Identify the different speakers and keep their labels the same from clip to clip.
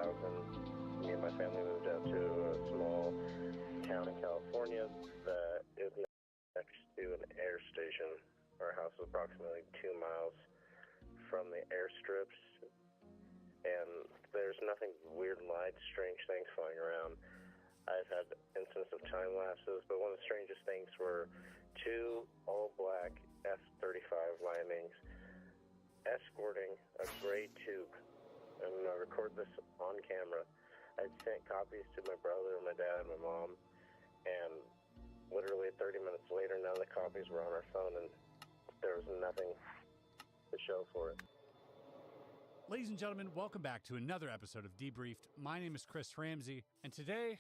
Speaker 1: 2000, me and my family moved out to a small town in California that is next to an air station. Our house is approximately 2 miles from the airstrips, and there's nothing weird lights, strange things flying around. I've had instances of time lapses, but one of the strangest things were 2 all-black F-35 landings escorting a gray tube, and I record this on camera. I sent copies to my brother, my dad, and my mom, and literally 30 minutes later, none of the copies were on our phone, and there was nothing to show for it.
Speaker 2: Ladies and gentlemen, welcome back to another episode of Debriefed. My name is Chris Ramsey, and today,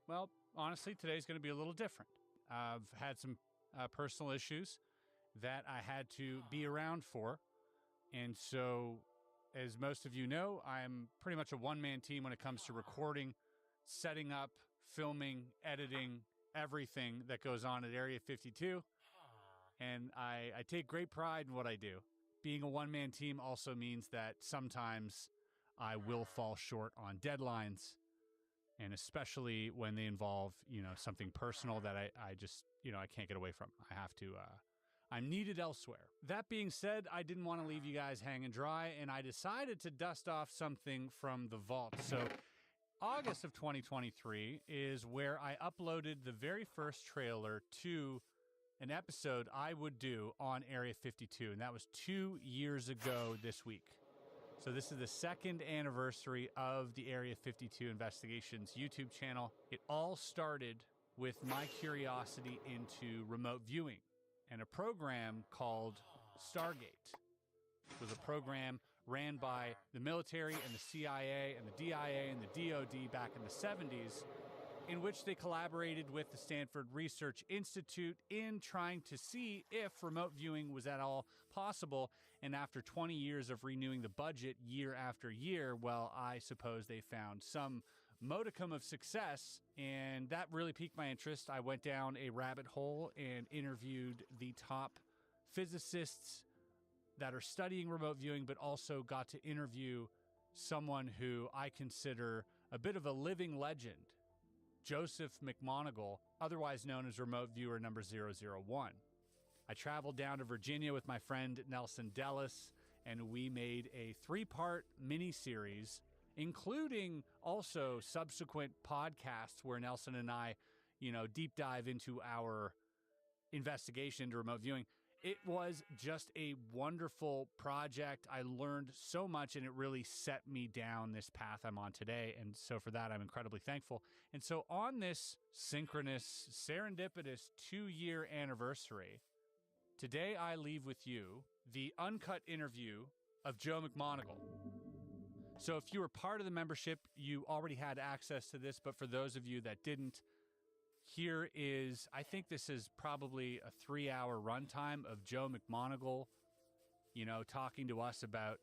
Speaker 2: well, honestly, today's going to be a little different. I've had some personal issues that I had to be around for, and so, as most of you know, I'm pretty much a one-man team when it comes to recording, setting up, filming, editing, everything that goes on at Area 52, and I take great pride in what I do. Being a one-man team also means that sometimes I will fall short on deadlines, and especially when they involve, something personal that I just, I can't get away from. I have to, I'm needed elsewhere. That being said, I didn't want to leave you guys hanging dry, and I decided to dust off something from the vault. So August of 2023 is where I uploaded the very first trailer to an episode I would do on Area 52, and that was 2 years ago this week. So this is the second anniversary of the Area 52 Investigations YouTube channel. It all started with my curiosity into remote viewing and a program called Stargate. It was a program ran by the military and the CIA and the DIA and the DoD back in the 70s, in which they collaborated with the Stanford Research Institute in trying to see if remote viewing was at all possible. And after 20 years of renewing the budget year after year, well, I suppose they found some modicum of success, and that really piqued my interest. I went down a rabbit hole and interviewed the top physicists that are studying remote viewing, but also got to interview someone who I consider a bit of a living legend, Joseph McMoneagle, otherwise known as Remote Viewer number 001. I traveled down to Virginia with my friend Nelson Dellis, and we made a 3-part mini-series, including also subsequent podcasts where Nelson and I, deep dive into our investigation into remote viewing. It was just a wonderful project. I learned so much, and it really set me down this path I'm on today. And so for that, I'm incredibly thankful. And so on this synchronous, serendipitous 2-year anniversary, today I leave with you the uncut interview of Joe McMoneagle. So if you were part of the membership, you already had access to this, but for those of you that didn't, here is, I think this is probably a 3-hour runtime of Joe McMoneagle, talking to us about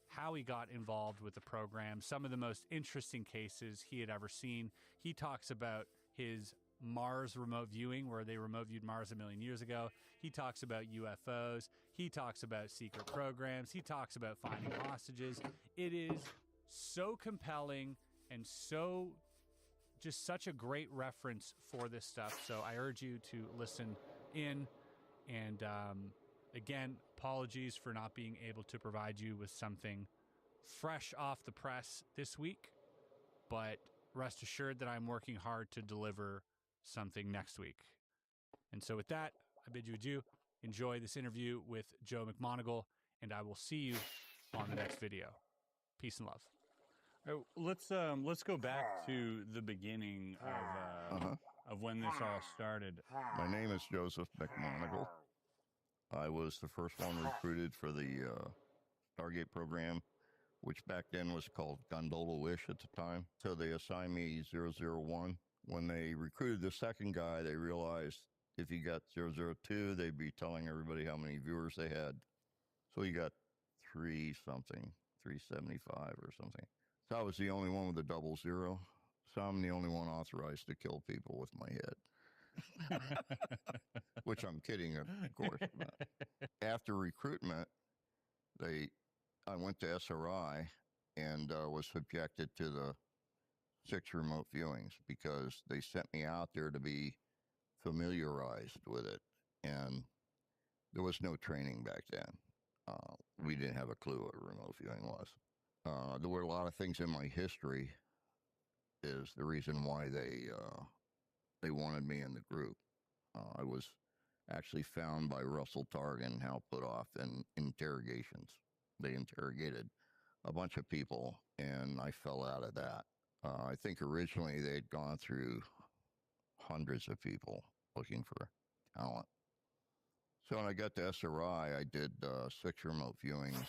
Speaker 2: how he got involved with the program, some of the most interesting cases he had ever seen. He talks about his Mars remote viewing, where they remote viewed Mars 1 million years ago. He talks about UFOs. He talks about secret programs. He talks about finding hostages. It is so compelling and just such a great reference for this stuff. So I urge you to listen in. And again, apologies for not being able to provide you with something fresh off the press this week, but rest assured that I'm working hard to deliver something next week. And so with that, I bid you adieu. Enjoy this interview with Joe McMoneagle, and I will see you on the next video. Peace and love. Let's go back to the beginning of when this all started.
Speaker 3: My name is Joseph McMoneagle. I was the first one recruited for the Stargate program, which back then was called Gondola Wish at the time. So they assigned me 001. When they recruited the second guy, they realized if you got 002, they'd be telling everybody how many viewers they had. So you got 375 or something. So I was the only one with a 00. So I'm the only one authorized to kill people with my head. Which I'm kidding, of course. After recruitment, I went to SRI, and was subjected to the 6 remote viewings because they sent me out there to be familiarized with it. And there was no training back then. We didn't have a clue what a remote viewing was. There were a lot of things in my history is the reason why they wanted me in the group. I was actually found by Russell Targ and Hal Putoff in interrogations. They interrogated a bunch of people, and I fell out of that. I think originally they had gone through hundreds of people looking for talent. So when I got to SRI, I did 6 remote viewings,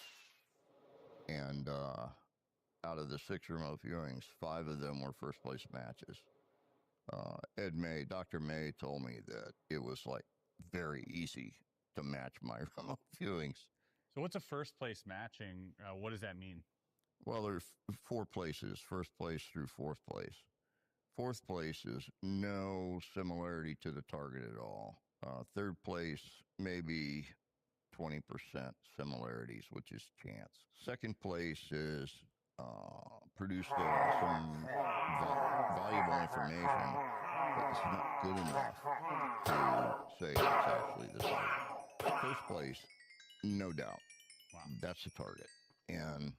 Speaker 3: and out of the 6 remote viewings, 5 of them were first place matches. Ed May, Dr. May told me that it was like very easy to match my remote viewings.
Speaker 2: So what's a first place matching? What does that mean?
Speaker 3: Well, there's 4 places, first place through 4th place. 4th place is no similarity to the target at all. 3rd place, maybe 20% similarities, which is chance. 2nd place is produced some valuable information, but it's not good enough to say it's actually the target. 1st place, no doubt.
Speaker 2: Wow.
Speaker 3: That's the target. And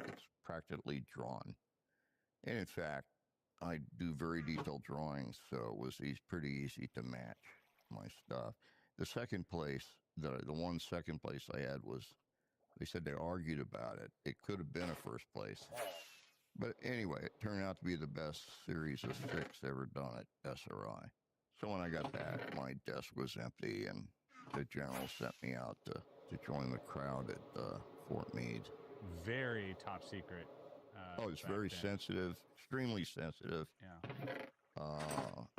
Speaker 3: it's practically drawn. And in fact, I do very detailed drawings, so it was pretty easy to match my stuff. The 2nd place, the one 2nd place I had was, they said they argued about it. It could have been a 1st place. But anyway, it turned out to be the best series of 6 ever done at SRI. So when I got back, my desk was empty, and the general sent me out to join the crowd at Fort Meade.
Speaker 2: Very top secret.
Speaker 3: Oh, it's very sensitive, extremely sensitive.
Speaker 2: Yeah.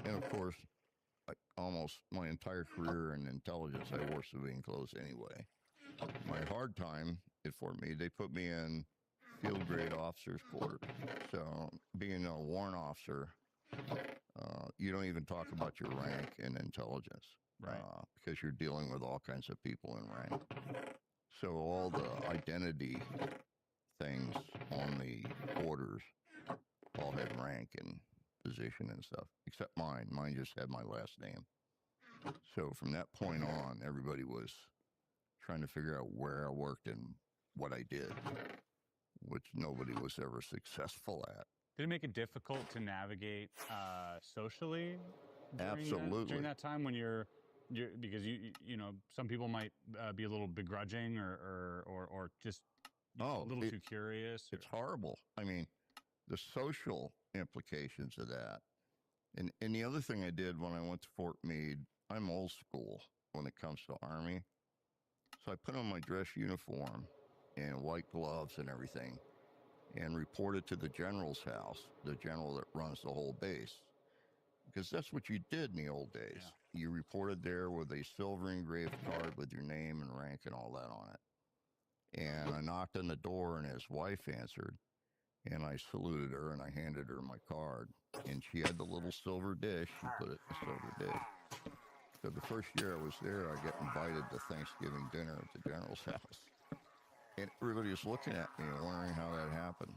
Speaker 3: And of course, almost my entire career in intelligence, I wore civilian clothes anyway. My hard time at Fort Meade, they put me in field grade officers' quarters. So being a warrant officer, you don't even talk about your rank in intelligence,
Speaker 2: right?
Speaker 3: Because you're dealing with all kinds of people in rank. So all the identity things on the orders all had rank and position and stuff, except mine. Mine just had my last name. So from that point on, everybody was trying to figure out where I worked and what I did, which nobody was ever successful at.
Speaker 2: Did it make it difficult to navigate socially during that time when you're because you know some people might be a little begrudging or just a little too curious?
Speaker 3: It's horrible. I mean, the social implications of that. And the other thing I did when I went to Fort Meade, I'm old school when it comes to Army. So I put on my dress uniform and white gloves and everything and reported to the general's house, the general that runs the whole base. Because that's what you did in the old days. Yeah. You reported there with a silver engraved card with your name and rank and all that on it. And I knocked on the door and his wife answered. And I saluted her and I handed her my card. And she had the little silver dish. She put it in the silver dish. So the first year I was there, I got invited to Thanksgiving dinner at the general's house. And everybody was looking at me and wondering how that happened.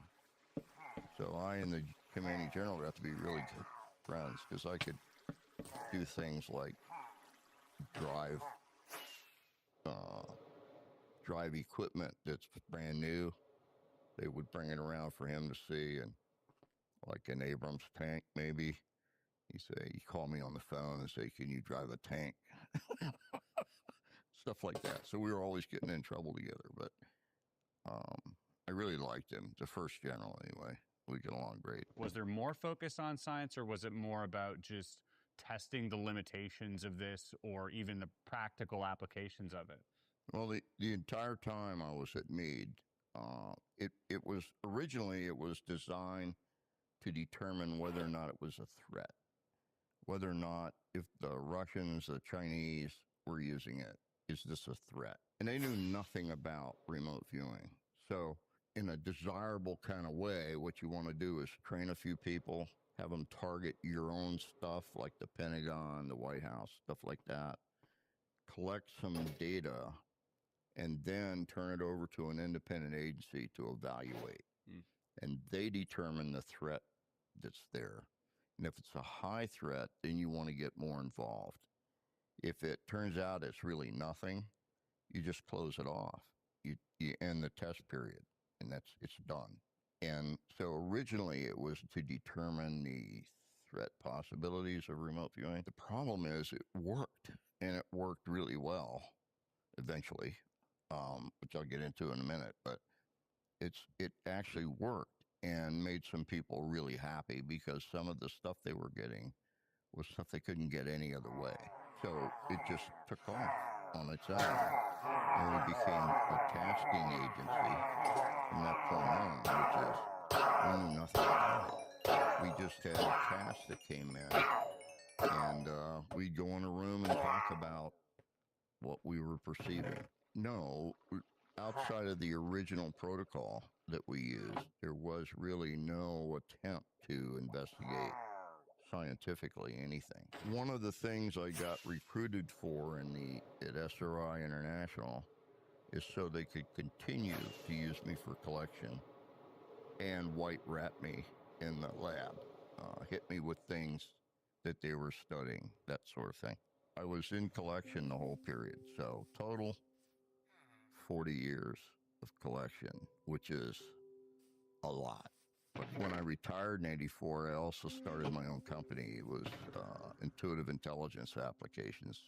Speaker 3: So I and the commanding general got to be really good friends because I could do things like drive equipment that's brand new. They would bring it around for him to see, and like an Abrams tank, maybe. He'd call me on the phone and say, "Can you drive a tank?" Stuff like that. So we were always getting in trouble together, but I really liked him, the first general anyway. We get along great.
Speaker 2: Was there more focus on science, or was it more about just testing the limitations of this or even the practical applications of it?
Speaker 3: Well, the entire time I was at Meade, it was originally designed to determine whether or not it was a threat, whether or not if the Russians, the Chinese were using it, is this a threat? And they knew nothing about remote viewing. So in a desirable kind of way, what you want to do is train a few people, have them target your own stuff like the Pentagon, the White House, stuff like that, collect some data, and then turn it over to an independent agency to evaluate.
Speaker 2: Mm.
Speaker 3: and they determine the threat that's there. And if it's a high threat, then you want to get more involved. If it turns out it's really nothing, you just close it off. You end the test period, and it's done. And so originally it was to determine the threat possibilities of remote viewing. The problem is it worked, and it worked really well eventually, which I'll get into in a minute. But it actually worked and made some people really happy because some of the stuff they were getting was stuff they couldn't get any other way. So it just took off on its own, and we became a tasking agency from that point on, which is we knew nothing about it. We just had tasks that came in, and we'd go in a room and talk about what we were perceiving. No, outside of the original protocol that we used, there was really no attempt to investigate scientifically anything. One of the things I got recruited for at SRI International is so they could continue to use me for collection and white rat me in the lab, hit me with things that they were studying, that sort of thing. I was in collection the whole period, so total 40 years of collection, which is a lot. But when I retired in 84, I also started my own company. It was Intuitive Intelligence Applications,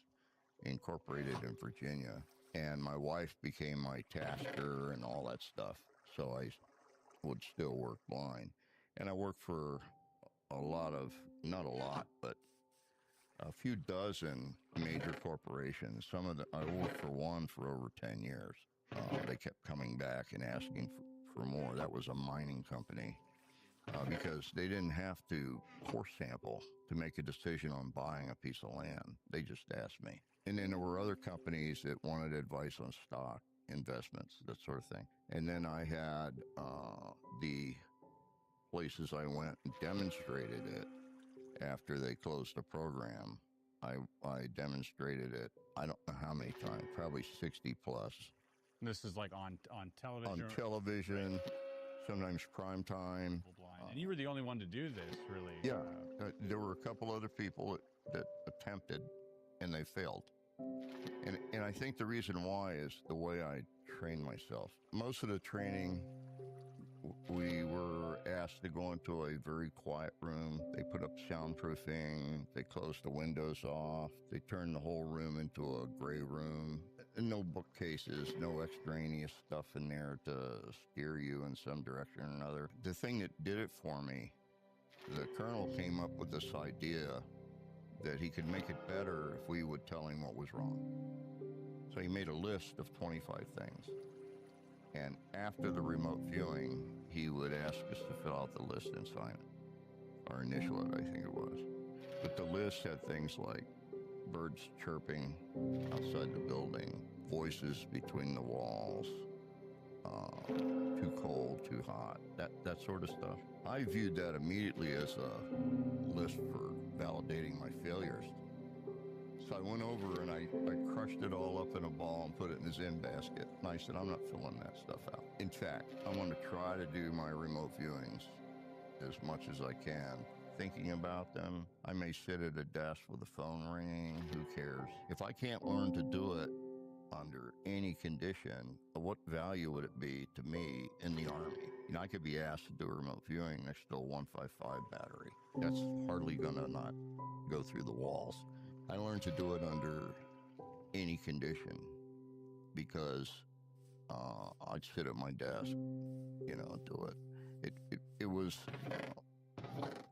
Speaker 3: incorporated in Virginia. And my wife became my tasker and all that stuff. So I would still work blind. And I worked for not a lot, but a few dozen major corporations. I worked for one for over 10 years. They kept coming back and asking for more. That was a mining company. Because they didn't have to core sample to make a decision on buying a piece of land. They just asked me. And then there were other companies that wanted advice on stock, investments, that sort of thing. And then I had the places I went and demonstrated it after they closed the program. I demonstrated it, I don't know how many times, probably 60 plus.
Speaker 2: This is like on television?
Speaker 3: On television, sometimes prime time.
Speaker 2: And you were the only one to do this, really?
Speaker 3: Yeah, there were a couple other people that attempted, and they failed. And I think the reason why is the way I trained myself. Most of the training, we were asked to go into a very quiet room. They put up soundproofing. They closed the windows off. They turned the whole room into a gray room. No bookcases, no extraneous stuff in there to steer you in some direction or another. The thing that did it for me, the colonel came up with this idea that he could make it better if we would tell him what was wrong. So he made a list of 25 things. And after the remote viewing, he would ask us to fill out the list and sign it, or initial it, I think it was. But the list had things like birds chirping outside the building, voices between the walls, too cold, too hot, that sort of stuff. I viewed that immediately as a list for validating my failures. So I went over and I crushed it all up in a ball and put it in the Zen basket. And I said, I'm not filling that stuff out. In fact, I'm going to try to do my remote viewings as much as I can, thinking about them. I may sit at a desk with the phone ringing. Who cares? If I can't learn to do it under any condition, what value would it be to me in the Army? You know, I could be asked to do a remote viewing next to a 155 battery. That's hardly going to not go through the walls. I learned to do it under any condition because I'd sit at my desk, you know, and do it. It was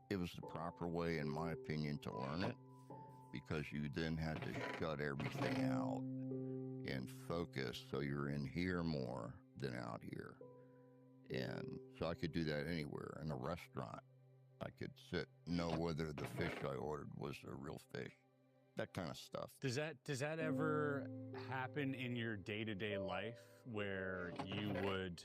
Speaker 3: the proper way, in my opinion, to learn it, because you then had to shut everything out and focus, so you're in here more than out here. And so I could do that anywhere. In a restaurant, I could know whether the fish I ordered was a real fish. That kind of stuff.
Speaker 2: Does that ever happen in your day-to-day life where you would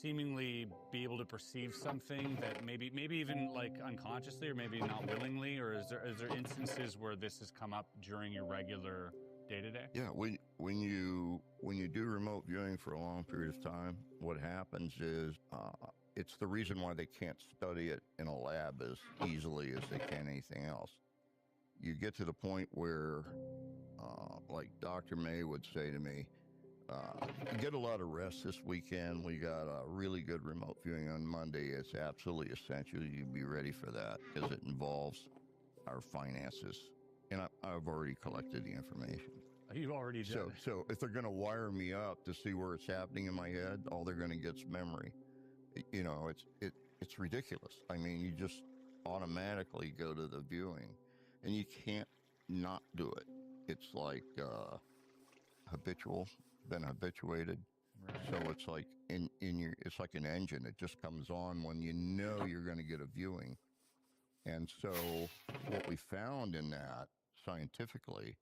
Speaker 2: seemingly be able to perceive something that maybe even like unconsciously or maybe not willingly, or is there instances where this has come up during your regular day-to-day?
Speaker 3: Yeah, when you do remote remote viewing for a long period of time, what happens is it's the reason why they can't study it in a lab as easily as they can anything else. You get to the point where, like Dr. May would say to me, get a lot of rest this weekend. We got a really good remote viewing on Monday. It's absolutely essential you be ready for that because it involves our finances. And I've already collected the information.
Speaker 2: You already did.
Speaker 3: So if they're going to wire me up to see where it's happening in my head, all they're going to get is memory. You know, it's ridiculous. I mean, you just automatically go to the viewing, and you can't not do it. It's like habitual, been habituated.
Speaker 2: Right.
Speaker 3: So it's like it's like an engine. It just comes on when you know you're going to get a viewing. And so what we found in that scientifically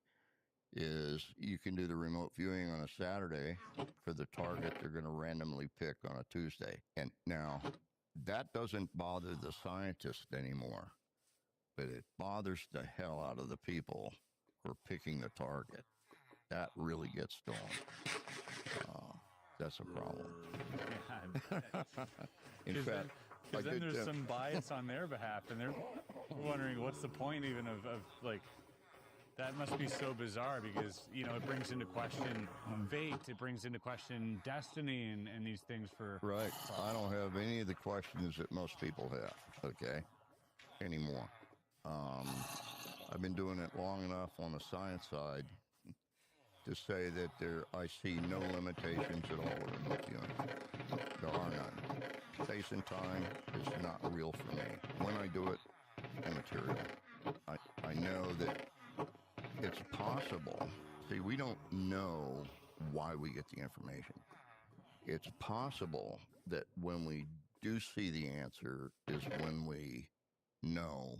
Speaker 3: is you can do the remote viewing on a Saturday for the target they're going to randomly pick on a Tuesday. And now that doesn't bother the scientist anymore, but it bothers the hell out of the people who are picking the target. That really gets to them. That's a problem. In fact,
Speaker 2: because then there's some bias on their behalf, and they're wondering what's the point even of like, that must be so bizarre because, you know, it brings into question fate, it brings into question destiny and these things for...
Speaker 3: Right. I don't have any of the questions that most people have, okay, anymore. I've been doing it long enough on the science side to say that I see no limitations at all with remote viewing. There are none. Space and time is not real for me. When I do it, immaterial. I know that it's possible. See, we don't know why we get the information. It's possible that when we do see the answer is when we know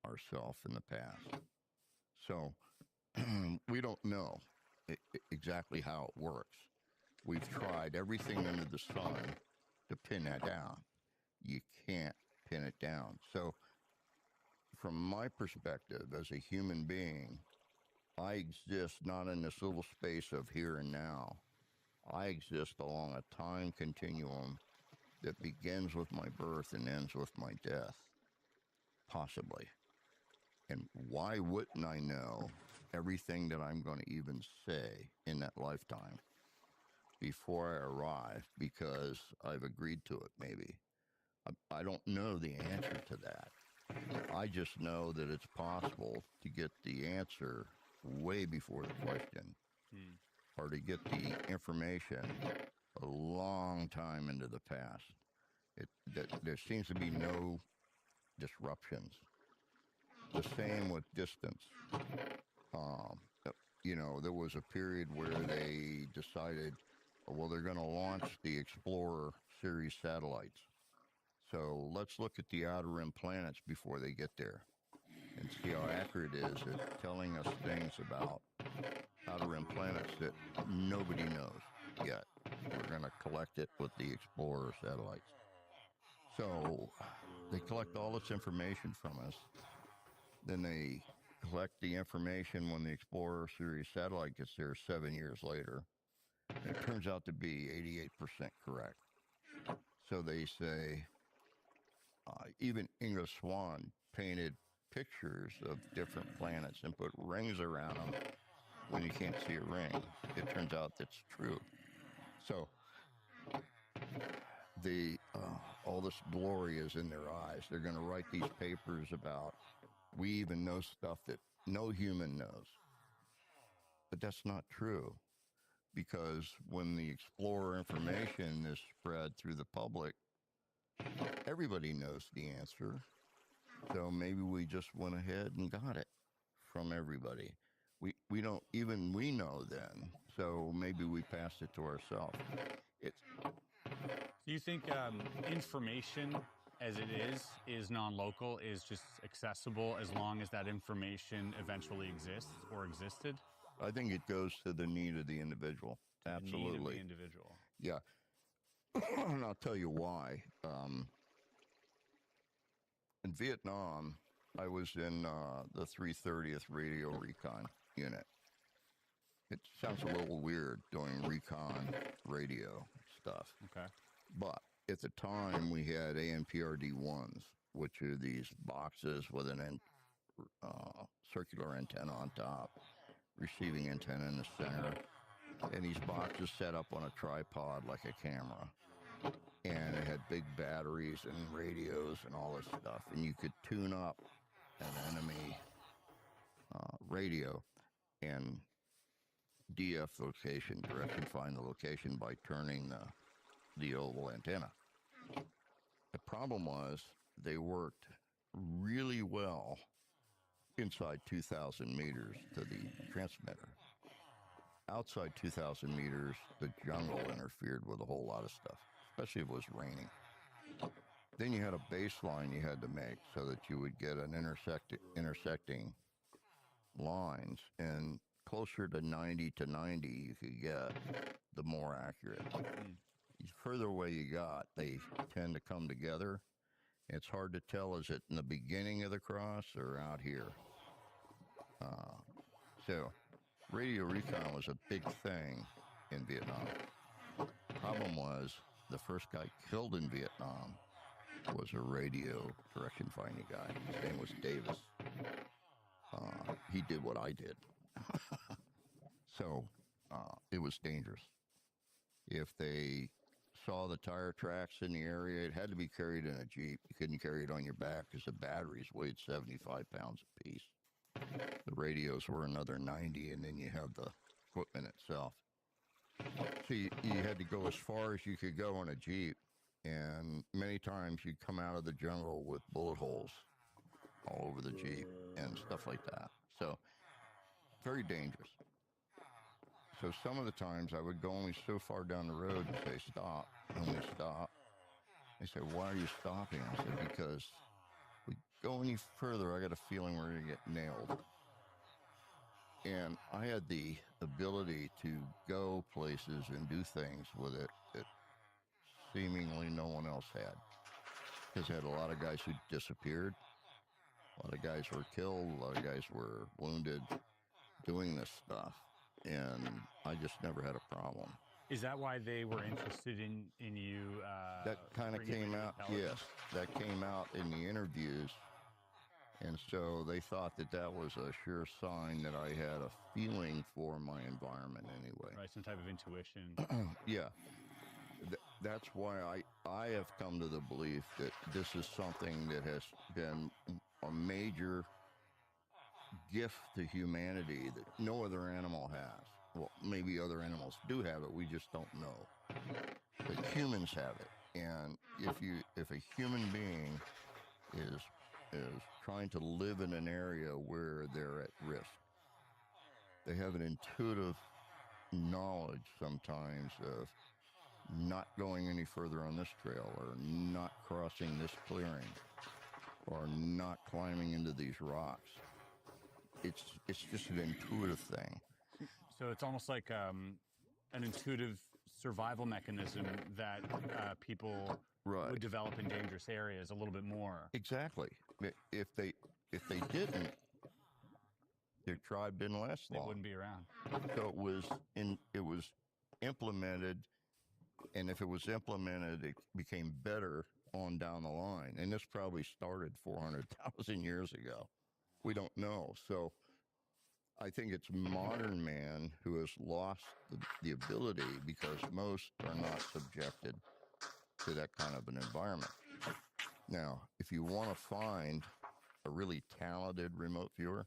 Speaker 3: ourselves in the past. So we don't know exactly how it works. We've tried everything under the sun to pin that down. You can't pin it down. So from my perspective as a human being, I exist not in this little space of here and now. I exist along a time continuum that begins with my birth and ends with my death, possibly. And why wouldn't I know everything that I'm going to even say in that lifetime before I arrive because I've agreed to it, maybe? I don't know the answer to that. I just know that it's possible to get the answer way before the question, or to get the information a long time into the past. There seems to be no disruptions. The same with distance. You know, there was a period where they decided, well, they're going to launch the Explorer series satellites. So let's look at the outer rim planets before they get there and see how accurate it is at telling us things about outer rim planets that nobody knows yet. We're going to collect it with the Explorer satellites. So they collect all this information from us. Then they collect the information when the Explorer series satellite gets there 7 years later. And it turns out to be 88% correct. So they say, even Inga Swan painted pictures of different planets and put rings around them when you can't see a ring. It turns out that's true. So all this glory is in their eyes. They're going to write these papers about, we even know stuff that no human knows. But that's not true, because when the Explorer information is spread through the public, everybody knows the answer. So maybe we just went ahead and got it from everybody. We don't, even we know then. So maybe we passed it to ourselves.
Speaker 2: Do you think information as it is non-local, is just accessible as long as that information eventually exists or existed?
Speaker 3: I think it goes to the need of the individual. Absolutely.
Speaker 2: The need of the individual.
Speaker 3: Yeah. And I'll tell you why. In Vietnam, I was in the 330th Radio Recon Unit. it sounds a little weird doing recon radio stuff.
Speaker 2: Okay.
Speaker 3: But at the time, we had ANPRD 1s, which are these boxes with an circular antenna on top, receiving antenna in the center, and these boxes set up on a tripod like a camera. And it had big batteries and radios and all this stuff, and you could tune up an enemy radio and DF location, direction find the location by turning the oval antenna. The problem was they worked really well inside 2,000 meters to the transmitter. Outside 2,000 meters, the jungle interfered with a whole lot of stuff, especially if it was raining. Then you had a baseline you had to make so that you would get an intersecting lines, and closer to 90 to 90 you could get, the more accurate. The further away you got, they tend to come together. It's hard to tell, is it in the beginning of the cross or out here? So radio recon was a big thing in Vietnam. Problem was, the first guy killed in Vietnam was a radio direction finding guy. His name was Davis. He did what I did. So it was dangerous. If they saw the tire tracks in the area, it had to be carried in a Jeep. You couldn't carry it on your back because the batteries weighed 75 pounds apiece. The radios were another 90, and then you have the equipment itself. So you had to go as far as you could go on a Jeep, and many times you'd come out of the jungle with bullet holes all over the Jeep and stuff like that. So very dangerous. So some of the times I would go only so far down the road and say, stop, only stop. They said, why are you stopping? I said, because if we go any further, I got a feeling we're going to get nailed. And I had the ability to go places and do things with it that seemingly no one else had. Because I had a lot of guys who disappeared. A lot of guys were killed. A lot of guys were wounded doing this stuff. And I just never had a problem.
Speaker 2: Is that why they were interested in you?
Speaker 3: That kind of came out, yes. That came out in the interviews. And so they thought that that was a sure sign that I had a feeling for my environment anyway.
Speaker 2: Right, some type of intuition.
Speaker 3: Yeah. That's why I have come to the belief that this is something that has been a major gift to humanity that no other animal has. Well, maybe other animals do have it, we just don't know. But humans have it. And if a human being is trying to live in an area where they're at risk, they have an intuitive knowledge sometimes of not going any further on this trail, or not crossing this clearing, or not climbing into these rocks. It's just an intuitive thing.
Speaker 2: So it's almost like an intuitive survival mechanism that people would develop in dangerous areas a little bit more.
Speaker 3: Exactly. If they didn't, their tribe didn't last long.
Speaker 2: They wouldn't be around.
Speaker 3: So it was implemented, and if it was implemented, it became better on down the line. And this probably started 400,000 years ago. We don't know. So I think it's modern man who has lost the ability, because most are not subjected to that kind of an environment. Now, if you want to find a really talented remote viewer,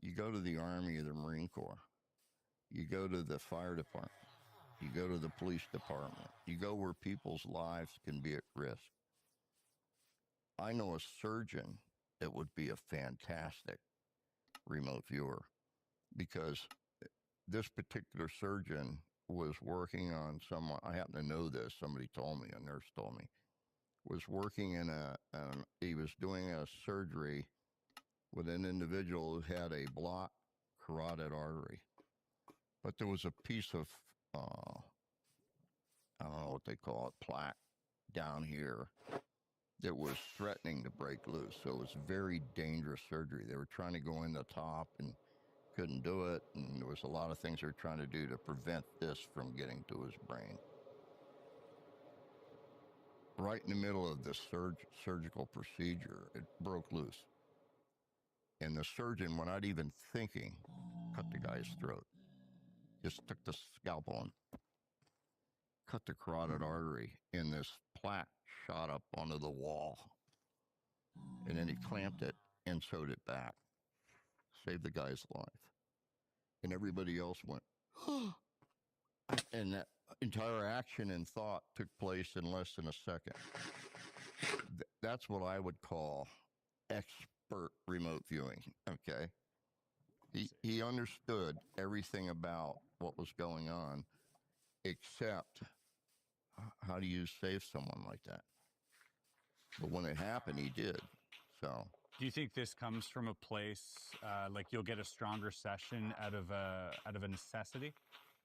Speaker 3: you go to the Army or the Marine Corps. You go to the fire department. You go to the police department. You go where people's lives can be at risk. I know a surgeon that would be a fantastic remote viewer, because this particular surgeon was working on someone, I happen to know this, somebody told me, a nurse told me, was working in he was doing a surgery with an individual who had a blocked carotid artery. But there was a piece of, I don't know what they call it, plaque down here that was threatening to break loose. So it was very dangerous surgery. They were trying to go in the top and couldn't do it, and there was a lot of things they're trying to do to prevent this from getting to his brain. Right in the middle of the surgical procedure, it broke loose. And the surgeon, without even thinking, cut the guy's throat. Just took the scalpel and cut the carotid artery, and this plaque shot up onto the wall. And then he clamped it and sewed it back. Saved the guy's life. And everybody else went, and that entire action and thought took place in less than a second. That's what I would call expert remote viewing, okay? He understood everything about what was going on, except how do you save someone like that? But when it happened, he did. So,
Speaker 2: do you think this comes from a place like you'll get a stronger session out of a necessity?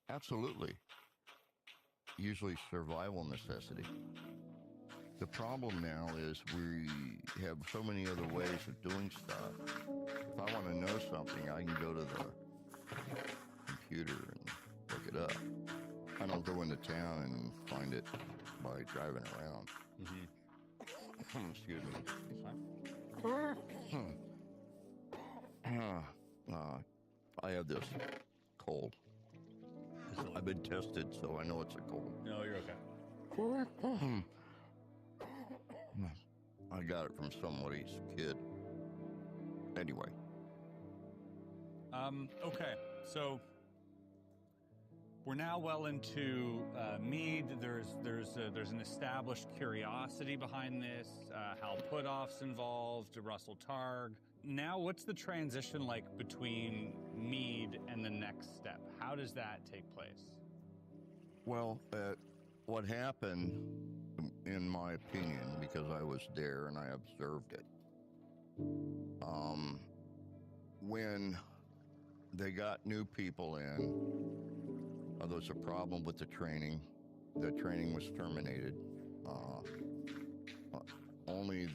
Speaker 3: Absolutely. Usually survival necessity. The problem now is we have so many other ways of doing stuff. If I want to know something, I can go to the computer and look it up. I don't go into town and find it by driving around. Mm-hmm. Excuse me. I have this cold. I've been tested, so I know it's a cold.
Speaker 2: No, you're okay.
Speaker 3: I got it from somebody's kid. Anyway.
Speaker 2: Okay, so we're now well into Meade. There's an established curiosity behind this. Hal Puthoff's involved, Russell Targ. Now, what's the transition like between Meade and the next step? How does that take place?
Speaker 3: Well, what happened, in my opinion, because I was there and I observed it, when they got new people in, there was a problem with the training. The training was terminated. Only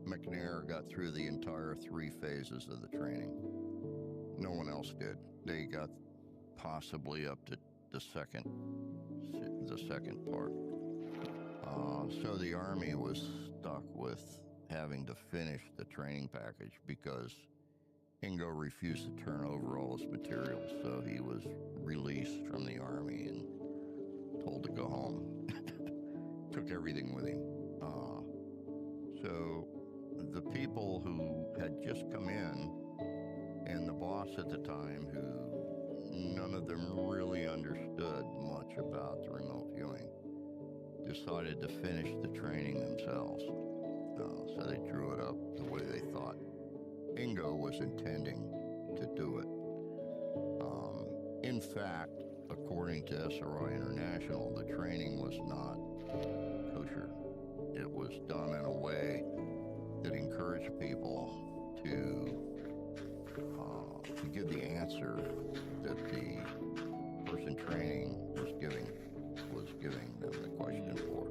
Speaker 3: McNair got through the entire 3 phases of the training. No one else did. They got possibly up to the second part. So the Army was stuck with having to finish the training package because Ingo refused to turn over all his materials, so he was released from the Army and told to go home. Took everything with him. So the people who had just come in, and the boss at the time, who none of them really understood much about the remote viewing, decided to finish the training themselves. So they drew it up the way they thought Ingo was intending to do it. In fact, according to SRI International, the training was not kosher. It was done in a way that encouraged people to give the answer that the person training was giving them the question for.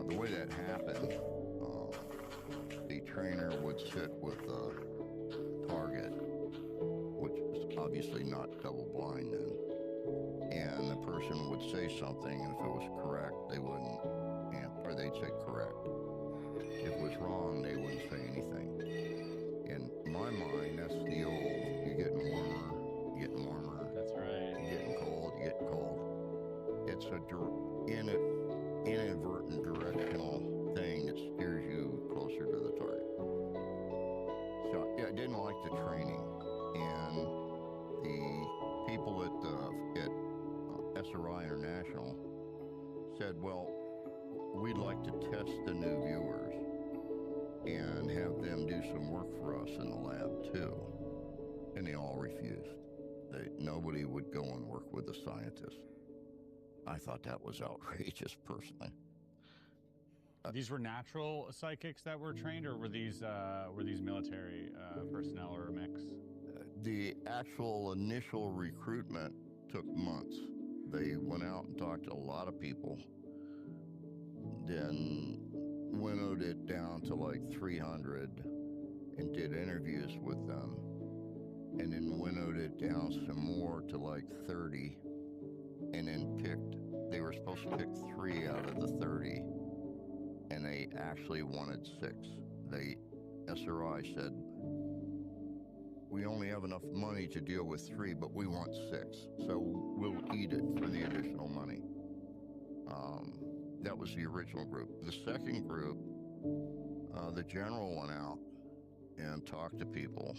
Speaker 3: The way that happened, the trainer would sit with the target, which is obviously not double-blind then, and the person would say something, and if it was correct, they wouldn't answer, or they'd say correct. If it was wrong, they wouldn't say anything. In my mind, that's the old, you're getting warmer.
Speaker 2: That's right.
Speaker 3: You're getting cold. It's a inadvertent directional thing that steers you closer to the target. So yeah, I didn't like the training, and the people at SRI International said, well, we'd like to test the new viewers and have them do some work for us in the lab too. And they all refused. Nobody would go and work with a scientist. I thought that was outrageous, personally.
Speaker 2: These were natural psychics that were trained, or were these military personnel, or a mix?
Speaker 3: The actual initial recruitment took months. They went out and talked to a lot of people, then winnowed it down to like 300 and did interviews with them. and then winnowed it down some more to like 30, and then they were supposed to pick 3 out of the 30, and they actually wanted 6. SRI said, we only have enough money to deal with 3, but we want 6, so we'll eat it for the additional money. That was the original group. The second group, the general went out and talked to people,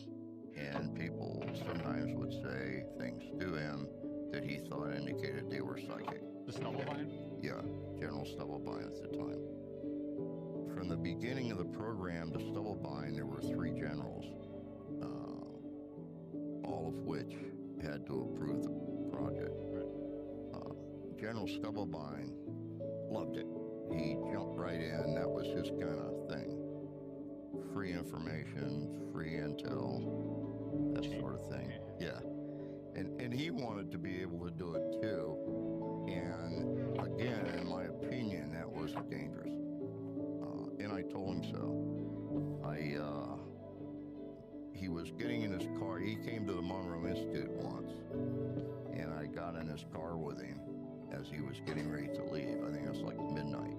Speaker 3: and people sometimes would say things to him that he thought indicated they were psychic.
Speaker 2: The Stubblebine?
Speaker 3: Yeah, General Stubblebine at the time. From the beginning of the program to Stubblebine, there were 3 generals, all of which had to approve the project. General Stubblebine loved it. He jumped right in. That was his kind of thing. Free information, free intel, that sort of thing. Yeah. And he wanted to be able to do it too. And again, in my opinion, that was dangerous. And I told him so. He was getting in his car. He came to the Monroe Institute once, and I got in his car with him as he was getting ready to leave. I think it was like midnight.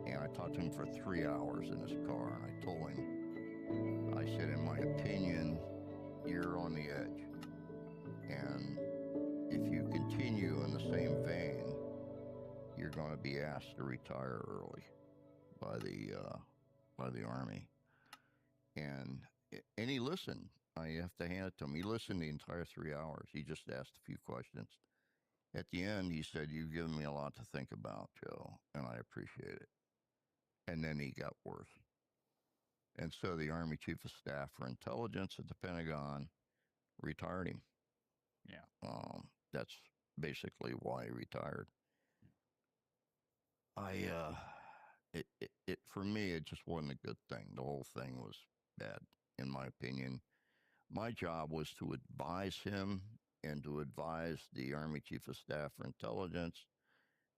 Speaker 3: And I talked to him for 3 hours in his car, and I told him, I said, in my opinion, you're on the edge. And if you continue in the same vein, you're going to be asked to retire early by the Army. And he listened. I have to hand it to him. He listened the entire 3 hours. He just asked a few questions. At the end, he said, you've given me a lot to think about, Joe, and I appreciate it. And then he got worse. And so the Army Chief of Staff for Intelligence at the Pentagon retired him.
Speaker 2: Yeah.
Speaker 3: That's basically why he retired. For me, it just wasn't a good thing. The whole thing was bad, in my opinion. My job was to advise him and to advise the Army Chief of Staff for Intelligence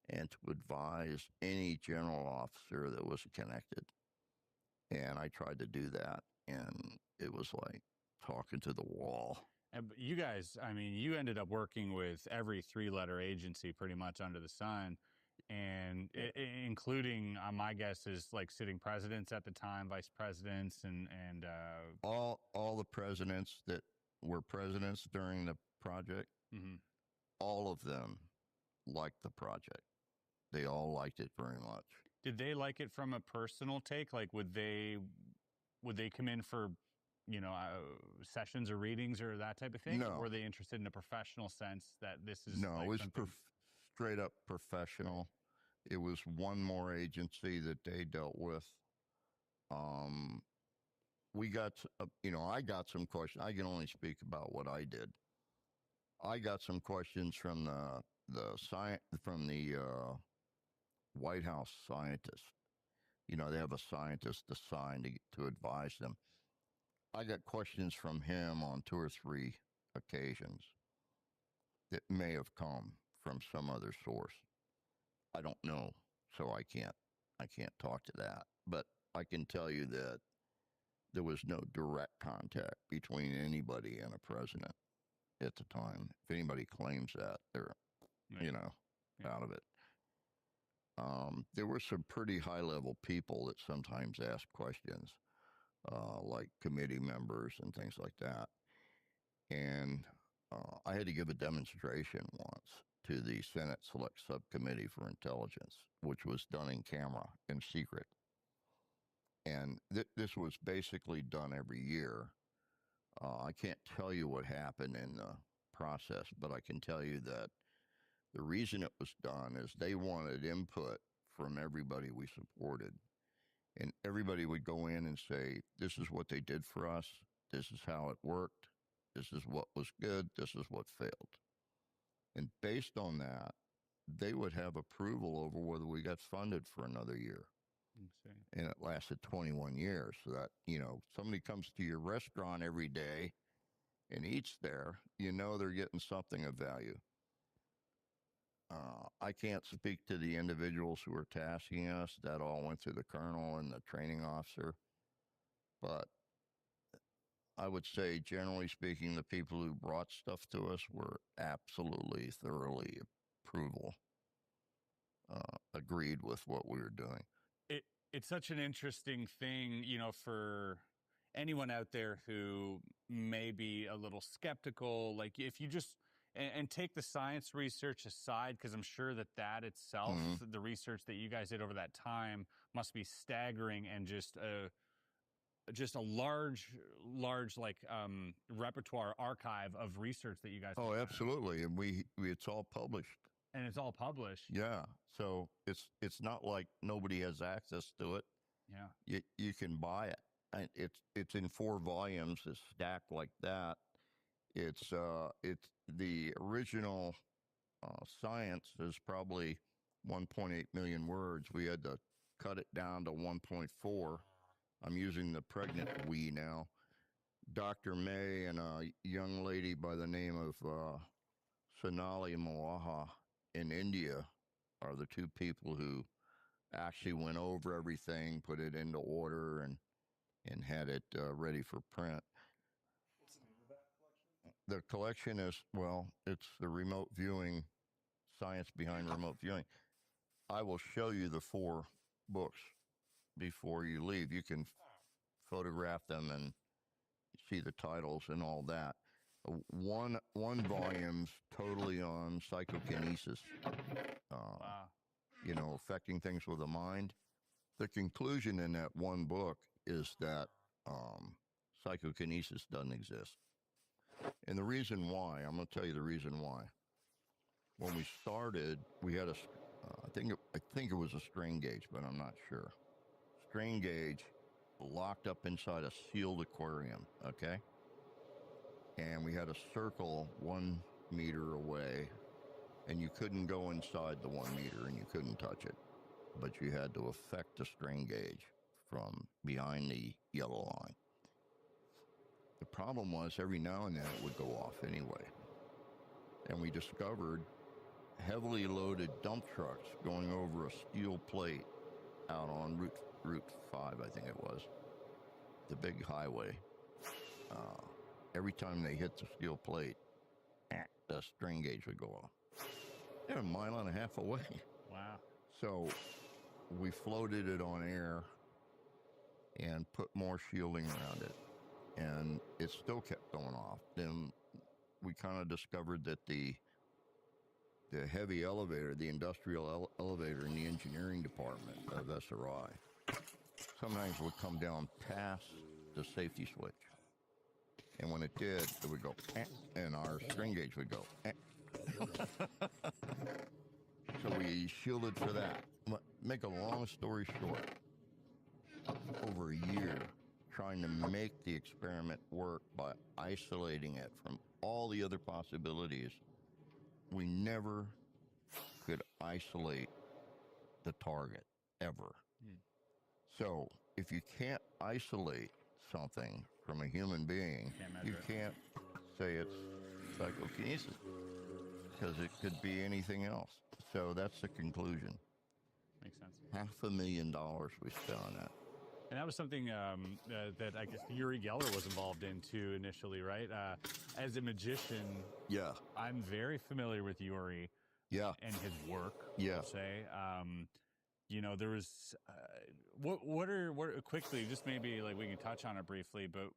Speaker 3: and to advise any general officer that was connected. And I tried to do that, and it was like talking to the wall.
Speaker 2: And you guys, I mean, you ended up working with every 3-letter agency pretty much under the sun, and including, my guess is like sitting presidents at the time, vice presidents, and
Speaker 3: all the presidents that were presidents during the project, all of them liked the project. They all liked it very much.
Speaker 2: Did they like it from a personal take? Like, would they come in for, sessions or readings or that type of thing?
Speaker 3: No.
Speaker 2: Or were they interested in a professional sense that this is?
Speaker 3: No,
Speaker 2: like
Speaker 3: it was
Speaker 2: something...
Speaker 3: straight up professional. It was one more agency that they dealt with. We got, I got some questions. I can only speak about what I did. I got some questions from the White House scientists. They have a scientist assigned to advise them. I got questions from him on 2 or 3 occasions that may have come from some other source. I don't know, so I can't talk to that. But I can tell you that there was no direct contact between anybody and a president at the time. If anybody claims that, they're, out of it. There were some pretty high-level people that sometimes asked questions, like committee members and things like that. And I had to give a demonstration once to the Senate Select Subcommittee for Intelligence, which was done in camera, in secret. And this was basically done every year. I can't tell you what happened in the process, but I can tell you that the reason it was done is they wanted input from everybody we supported. And everybody would go in and say, this is what they did for us. This is how it worked. This is what was good. This is what failed. And based on that, they would have approval over whether we got funded for another year. And it lasted 21 years. So that, somebody comes to your restaurant every day and eats there, they're getting something of value. I can't speak to the individuals who were tasking us. That all went through the colonel and the training officer. But I would say, generally speaking, the people who brought stuff to us were absolutely thoroughly agreed with what we were doing.
Speaker 2: It's such an interesting thing, for anyone out there who may be a little skeptical. Like if you just and take the science research aside, because I'm sure that itself, the research that you guys did over that time, must be staggering and just a large like repertoire archive of research that you guys.
Speaker 3: Oh, absolutely, and we it's all published.
Speaker 2: And it's all published.
Speaker 3: Yeah, so it's not like nobody has access to it.
Speaker 2: Yeah,
Speaker 3: you can buy it. And it's in 4 volumes. It's stacked like that. It's the original science is probably 1.8 million words. We had to cut it down to 1.4. I'm using the pregnant we now. Dr. May and a young lady by the name of Sonali Moaha in India are the 2 people who actually went over everything, put it into order, and had it ready for print.
Speaker 2: What's the name of that collection?
Speaker 3: The collection is, it's the remote viewing, science behind remote viewing. I will show you the 4 books before you leave. You can photograph them and see the titles and all that. One volume's totally on psychokinesis.
Speaker 2: Wow.
Speaker 3: Affecting things with the mind. The conclusion in that one book is that psychokinesis doesn't exist. And the reason why, I'm going to tell you the reason why. When we started, we had I think it was a strain gauge, but I'm not sure. Strain gauge locked up inside a sealed aquarium, okay? And we had a circle 1 meter away, and you couldn't go inside the 1 meter and you couldn't touch it, but you had to affect the strain gauge from behind the yellow line. The problem was every now and then it would go off anyway. And we discovered heavily loaded dump trucks going over a steel plate out on Route 5, I think it was, the big highway. Every time they hit the steel plate, the strain gauge would go off. They're 1.5 miles away.
Speaker 2: Wow.
Speaker 3: So we floated it on air and put more shielding around it, and it still kept going off. Then we kind of discovered that the heavy elevator, the industrial elevator in the engineering department of SRI, sometimes would come down past the safety switch. And when it did, it would go, and our strain gauge would go. So we shielded for that. Make a long story short, over a year trying to make the experiment work by isolating it from all the other possibilities, we never could isolate the target, ever. So if you can't isolate something from a human being, you can't say it's psychokinesis, because it could be anything else. So that's the conclusion.
Speaker 2: Makes sense.
Speaker 3: $500,000 we spent on that.
Speaker 2: And that was something that I guess Uri Geller was involved in too initially, right? As a magician,
Speaker 3: Yeah.
Speaker 2: I'm very familiar with Uri
Speaker 3: Yeah.
Speaker 2: and his work.
Speaker 3: Yeah.
Speaker 2: I'll say, there was what are quickly, just maybe like we can touch on it briefly, but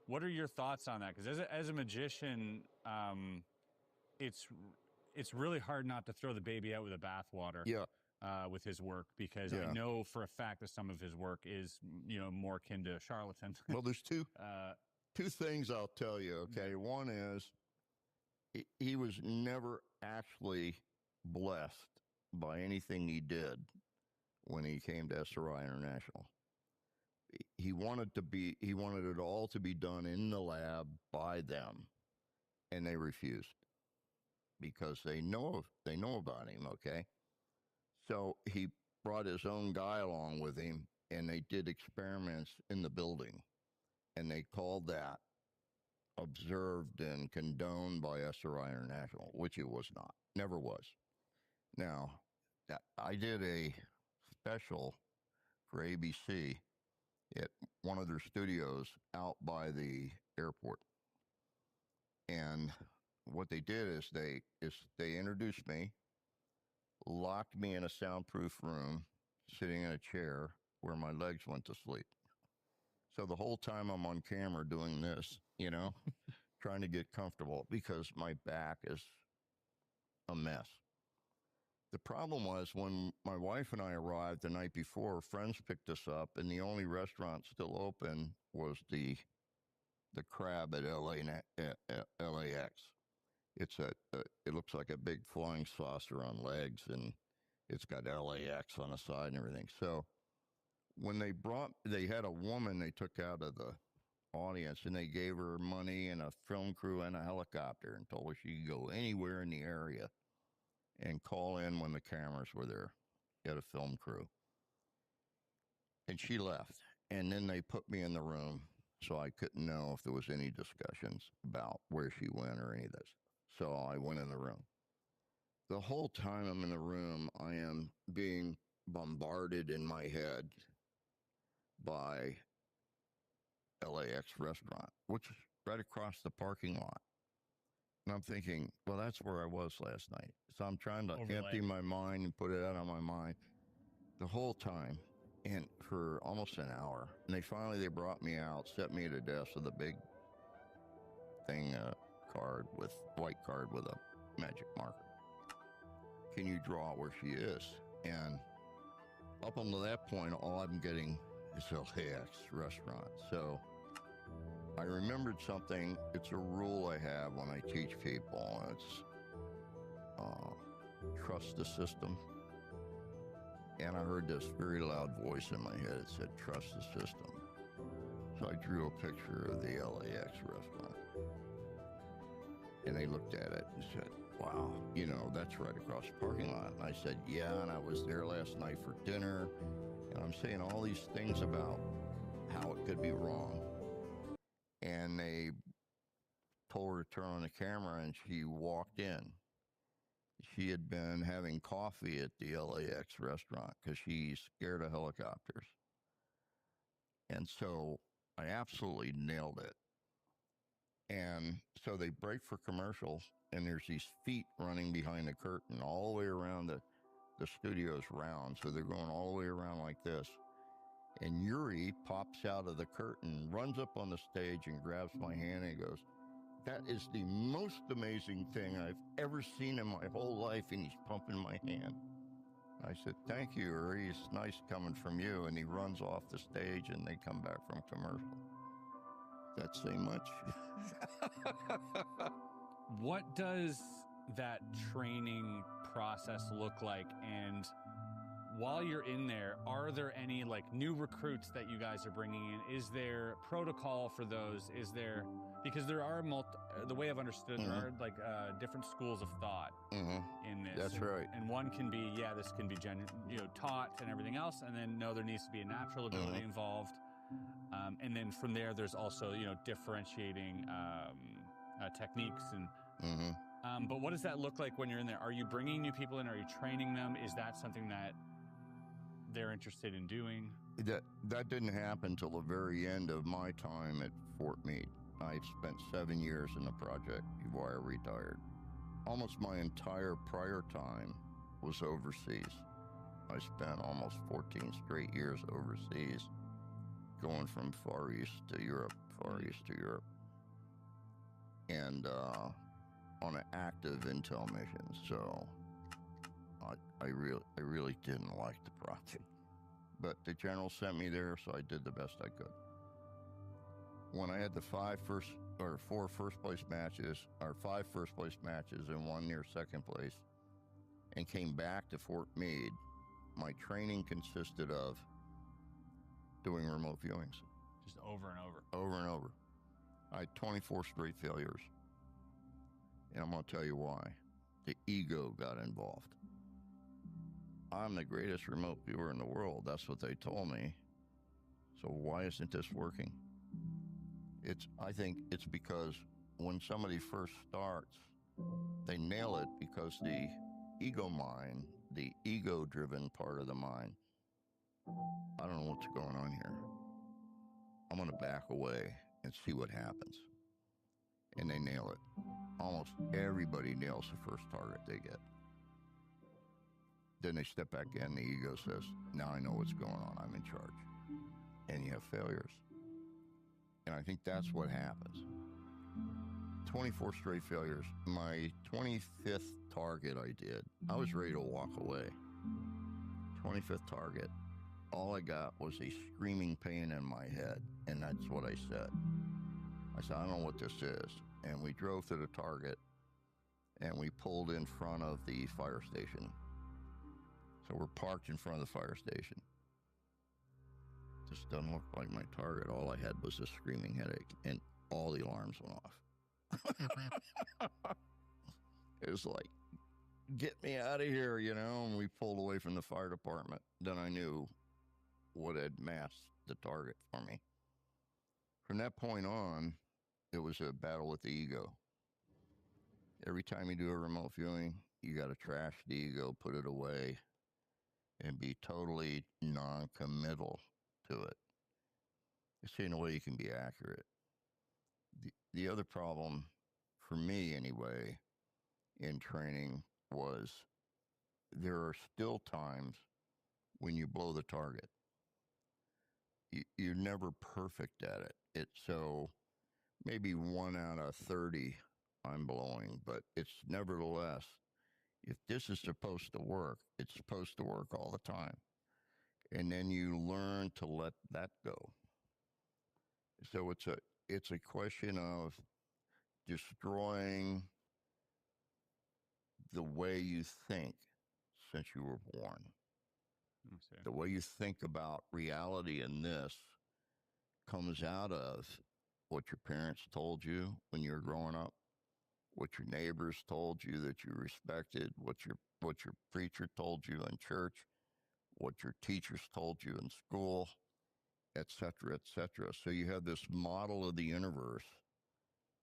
Speaker 2: what are your thoughts on that? Because as a magician, it's really hard not to throw the baby out with the bathwater.
Speaker 3: Yeah.
Speaker 2: With his work, because
Speaker 3: Yeah.
Speaker 2: I know for a fact that some of his work is, more akin to charlatan.
Speaker 3: Well, there's two
Speaker 2: Two
Speaker 3: things I'll tell you, okay? One is he was never actually blessed by anything he did when he came to SRI International. He wanted it all to be done in the lab by them, and they refused because they know about him, okay? So he brought his own guy along with him, and they did experiments in the building, and they called that observed and condoned by SRI International, which it was not, never was. Now, I did a special for ABC at one of their studios out by the airport. And what they did is they introduced me, locked me in a soundproof room, sitting in a chair where my legs went to sleep. So the whole time I'm on camera doing this, trying to get comfortable because my back is a mess. The problem was when my wife and I arrived the night before, friends picked us up, and the only restaurant still open was the Crab at LAX. It looks like a big flying saucer on legs, and it's got LAX on the side and everything. So when they had a woman they took out of the audience, and they gave her money and a film crew and a helicopter and told her she could go anywhere in the area and call in when the cameras were there. Get a film crew. And she left. And then they put me in the room, so I couldn't know if there was any discussions about where she went or any of this. So I went in the room. The whole time I'm in the room, I am being bombarded in my head by LAX restaurant, which is right across the parking lot. And I'm thinking, well, that's where I was last night. So I'm trying to empty my mind and put it out of my mind the whole time, and for almost an hour. And they brought me out, set me at a desk with a big thing, white card with a magic marker. Can you draw where she is? And up until that point, all I'm getting is LAX restaurant. So I remembered something. It's a rule I have when I teach people. It's trust the system. And I heard this very loud voice in my head. It said, trust the system. So I drew a picture of the LAX restaurant. And they looked at it and said, wow, that's right across the parking lot. And I said, yeah, and I was there last night for dinner. And I'm saying all these things about how it could be wrong. And they told her to turn on the camera, and she walked in. She had been having coffee at the LAX restaurant because she's scared of helicopters. And so I absolutely nailed it. And so they break for commercials, and there's these feet running behind the curtain all the way around the studio's round. So they're going all the way around like this. And Yuri pops out of the curtain, runs up on the stage and grabs my hand and goes, that is the most amazing thing I've ever seen in my whole life. And he's pumping my hand. I said, thank you, Yuri. It's nice coming from you. And he runs off the stage, and they come back from commercial. That say much?
Speaker 2: What does that training process look like? And while you're in there, are there any new recruits that you guys are bringing in? Is there protocol for those? Is there, because there are the way I've understood, there are different schools of thought in this.
Speaker 3: That's right.
Speaker 2: And one can be, this can be taught and everything else, and then no, there needs to be a natural ability involved. And then from there, there's also differentiating techniques and. But what does that look like when you're in there? Are you bringing new people in? Are you training them? Is that something that they're interested in doing?
Speaker 3: That didn't happen till the very end of my time at Fort Meade. I spent 7 years in the project before I retired. Almost my entire prior time was overseas. I spent almost 14 straight years overseas, going from Far East to Europe, and on an active intel mission. So I really didn't like the project, but the general sent me there, so I did the best I could. When I had the 5 first place matches and 1 near second place, and came back to Fort Meade, my training consisted of doing remote viewings.
Speaker 2: Just over and over.
Speaker 3: Over and over. I had 24 straight failures. And I'm going to tell you why. The ego got involved. I'm the greatest remote viewer in the world. That's what they told me. So why isn't this working? I think it's because when somebody first starts, they nail it because the ego mind, the ego-driven part of the mind, I don't know what's going on here. I'm going to back away and see what happens. And they nail it. Almost everybody nails the first target they get. Then they step back in, the ego says, now I know what's going on, I'm in charge. And you have failures. And I think that's what happens. 24 straight failures. My 25th target I did, I was ready to walk away. 25th target. All I got was a screaming pain in my head, and that's what I said. I said, I don't know what this is. And we drove to the target, and we pulled in front of the fire station. So we're parked in front of the fire station. This doesn't look like my target. All I had was a screaming headache, and all the alarms went off. It was like, get me out of here, you know, and we pulled away from the fire department. Then I knew what had masked the target for me. From that point on, it was a battle with the ego. Every time you do a remote viewing, you got to trash the ego, put it away, and be totally non-committal to it. It's the only way you can be accurate. The other problem, for me anyway, in training was there are still times when you blow the target. You're never perfect at it. So maybe 1 out of 30 I'm blowing, but it's nevertheless, if this is supposed to work, it's supposed to work all the time. And then you learn to let that go. So it's a question of destroying the way you think since you were born. The way you think about reality in this comes out of what your parents told you when you were growing up, what your neighbors told you that you respected, what your preacher told you in church, what your teachers told you in school, et cetera, et cetera. So you have this model of the universe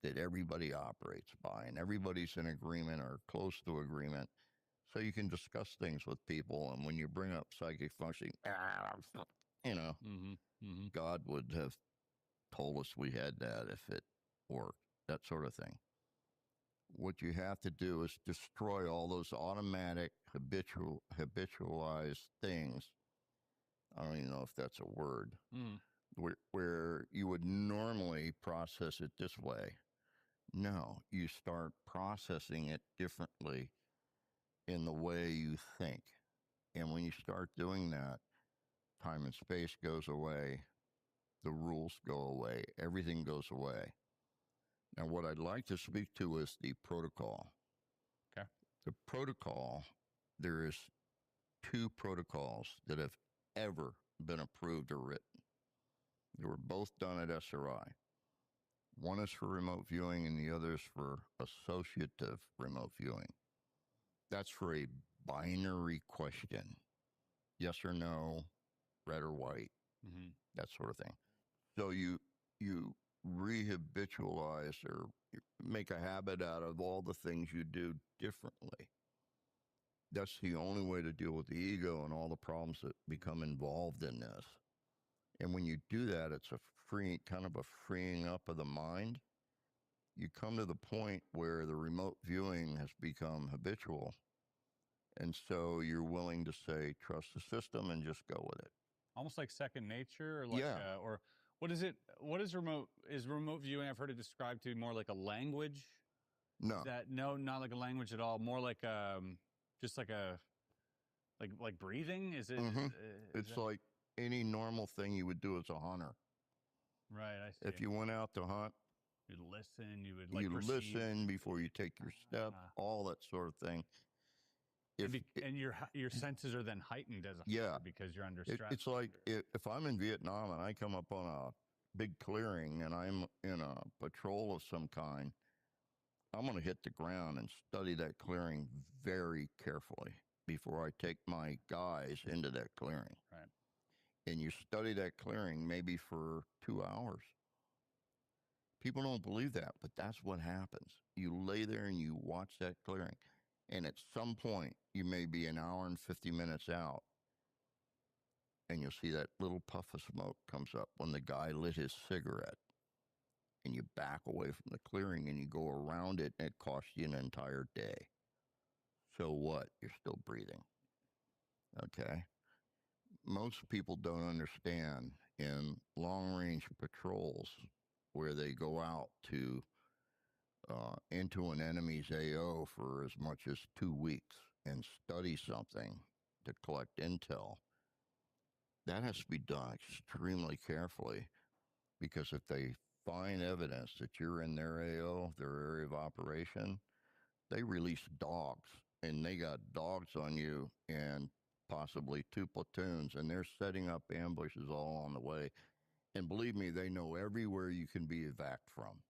Speaker 3: that everybody operates by, and everybody's in agreement or close to agreement. So you can discuss things with people, and when you bring up psychic functioning, you know, God would have told us we had that if it worked, that sort of thing. What you have to do is destroy all those automatic, habitualized things. I don't even know if that's a word, where you would normally process it this way. No, you start processing it differently in the way you think. And when you start doing that, time and space goes away, the rules go away, everything goes away. Now, what I'd like to speak to is the protocol.
Speaker 2: Okay.
Speaker 3: The protocol, there is 2 protocols that have ever been approved or written. They were both done at SRI. One is for remote viewing and the other is for associative remote viewing. That's for a binary question. Yes or no, red or white, that sort of thing. So you rehabitualize or make a habit out of all the things you do differently. That's the only way to deal with the ego and all the problems that become involved in this. And when you do that, it's kind of a freeing up of the mind. You come to the point where the remote viewing has become habitual. And so you're willing to say, trust the system and just go with it.
Speaker 2: Almost like second nature, or like, or what is it? What is remote viewing? I've heard it described to be more like a language.
Speaker 3: No.
Speaker 2: No, not like a language at all. More like just like like breathing. Is it?
Speaker 3: It's like any normal thing you would do as a hunter.
Speaker 2: Right. I see.
Speaker 3: If you went out to hunt,
Speaker 2: you'd listen. You would like
Speaker 3: listen before you take your step. All that sort of thing.
Speaker 2: And your senses are then heightened as a hunter because you're under stress.
Speaker 3: It's like if I'm in Vietnam and I come up on a big clearing and I'm in a patrol of some kind, I'm going to hit the ground and study that clearing very carefully before I take my guys into that clearing.
Speaker 2: Right.
Speaker 3: And you study that clearing maybe for 2 hours. People don't believe that, but that's what happens. You lay there and you watch that clearing. And at some point, you may be an hour and 50 minutes out. and you'll see that little puff of smoke comes up when the guy lit his cigarette. And you back away from the clearing and you go around it, and it costs you an entire day. So what? You're still breathing. Okay? Most people don't understand in long-range patrols where they go out to into an enemy's AO for as much as 2 weeks and study something to collect intel. That has to be done extremely carefully, because if they find evidence that you're in their AO, their area of operation, they release dogs, and they got dogs on you and possibly 2 platoons, and they're setting up ambushes all on the way. And believe me, they know everywhere you can be evac'd from.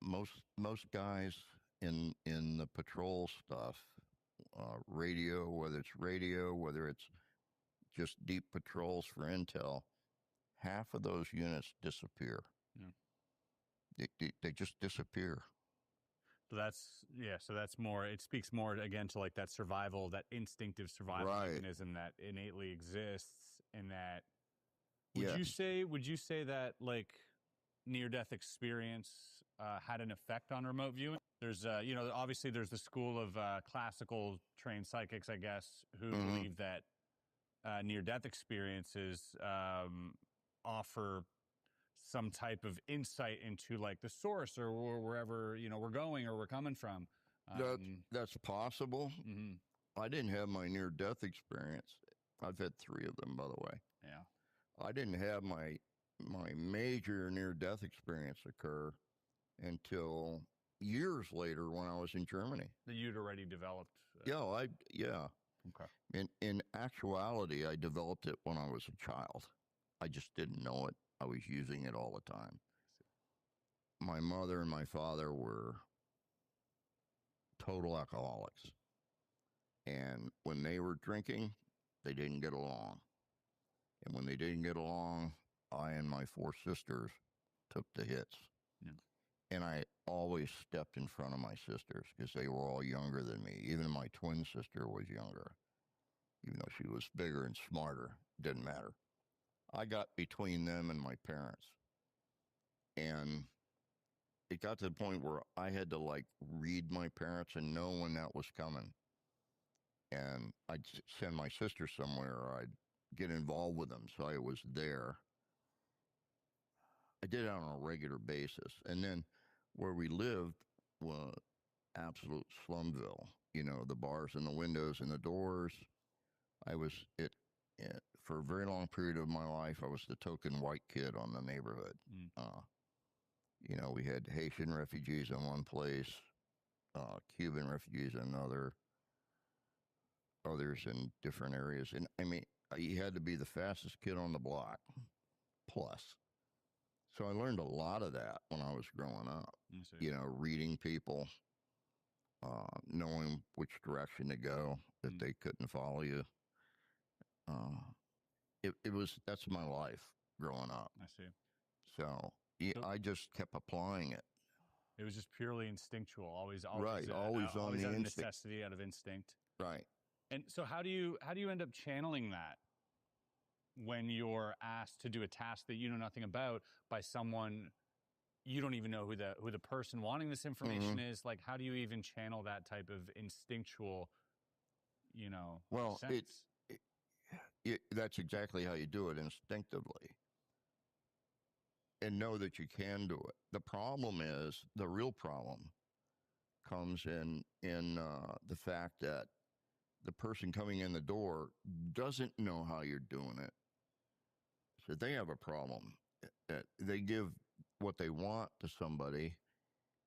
Speaker 3: Most guys in the patrol stuff, radio, whether it's just deep patrols for intel, half of those units disappear. Yeah. They just disappear.
Speaker 2: So that's more, it speaks more again to like that survival, that instinctive survival mechanism that innately exists. And that, would you say that like near-death experience had an effect on remote viewing? There's, obviously there's the school of classical trained psychics, I guess, who believe that near-death experiences offer some type of insight into like the source or wherever, we're going or we're coming from.
Speaker 3: That's possible.
Speaker 2: Mm-hmm.
Speaker 3: I didn't have my near-death experience. I've had 3 of them, by the way.
Speaker 2: Yeah.
Speaker 3: I didn't have my major near-death experience occur until years later when I was in Germany.
Speaker 2: That you'd already developed.
Speaker 3: Yeah.
Speaker 2: Okay.
Speaker 3: In actuality, I developed it when I was a child. I just didn't know it. I was using it all the time. My mother and my father were total alcoholics. And when they were drinking, they didn't get along. And when they didn't get along, I and my 4 sisters took the hits.
Speaker 2: Yeah.
Speaker 3: And I always stepped in front of my sisters because they were all younger than me. Even my twin sister was younger. Even though she was bigger and smarter, didn't matter. I got between them and my parents. And it got to the point where I had to like read my parents and know when that was coming. And I'd send my sister somewhere, or I'd get involved with them, so I was there. I did it on a regular basis. And then where we lived was absolute slumville. The bars and the windows and the doors. For a very long period of my life, I was the token white kid on the neighborhood. We had Haitian refugees in one place, Cuban refugees in another, others in different areas. And I mean, you had to be the fastest kid on the block, plus. So I learned a lot of that when I was growing up. Reading people, knowing which direction to go if they couldn't follow you. That's my life growing up.
Speaker 2: I see.
Speaker 3: So I just kept applying it.
Speaker 2: It was just purely instinctual, always
Speaker 3: right, always on
Speaker 2: always
Speaker 3: the
Speaker 2: out of
Speaker 3: instinct.
Speaker 2: necessity, out of instinct.
Speaker 3: Right.
Speaker 2: And so how do you end up channeling that when you're asked to do a task that you know nothing about by someone you don't even know who the person wanting this information is? Like, how do you even channel that type of instinctual, sense?
Speaker 3: That's exactly how you do it, instinctively. And know that you can do it. The real problem comes in the fact that the person coming in the door doesn't know how you're doing it. So they have a problem. They give what they want to somebody,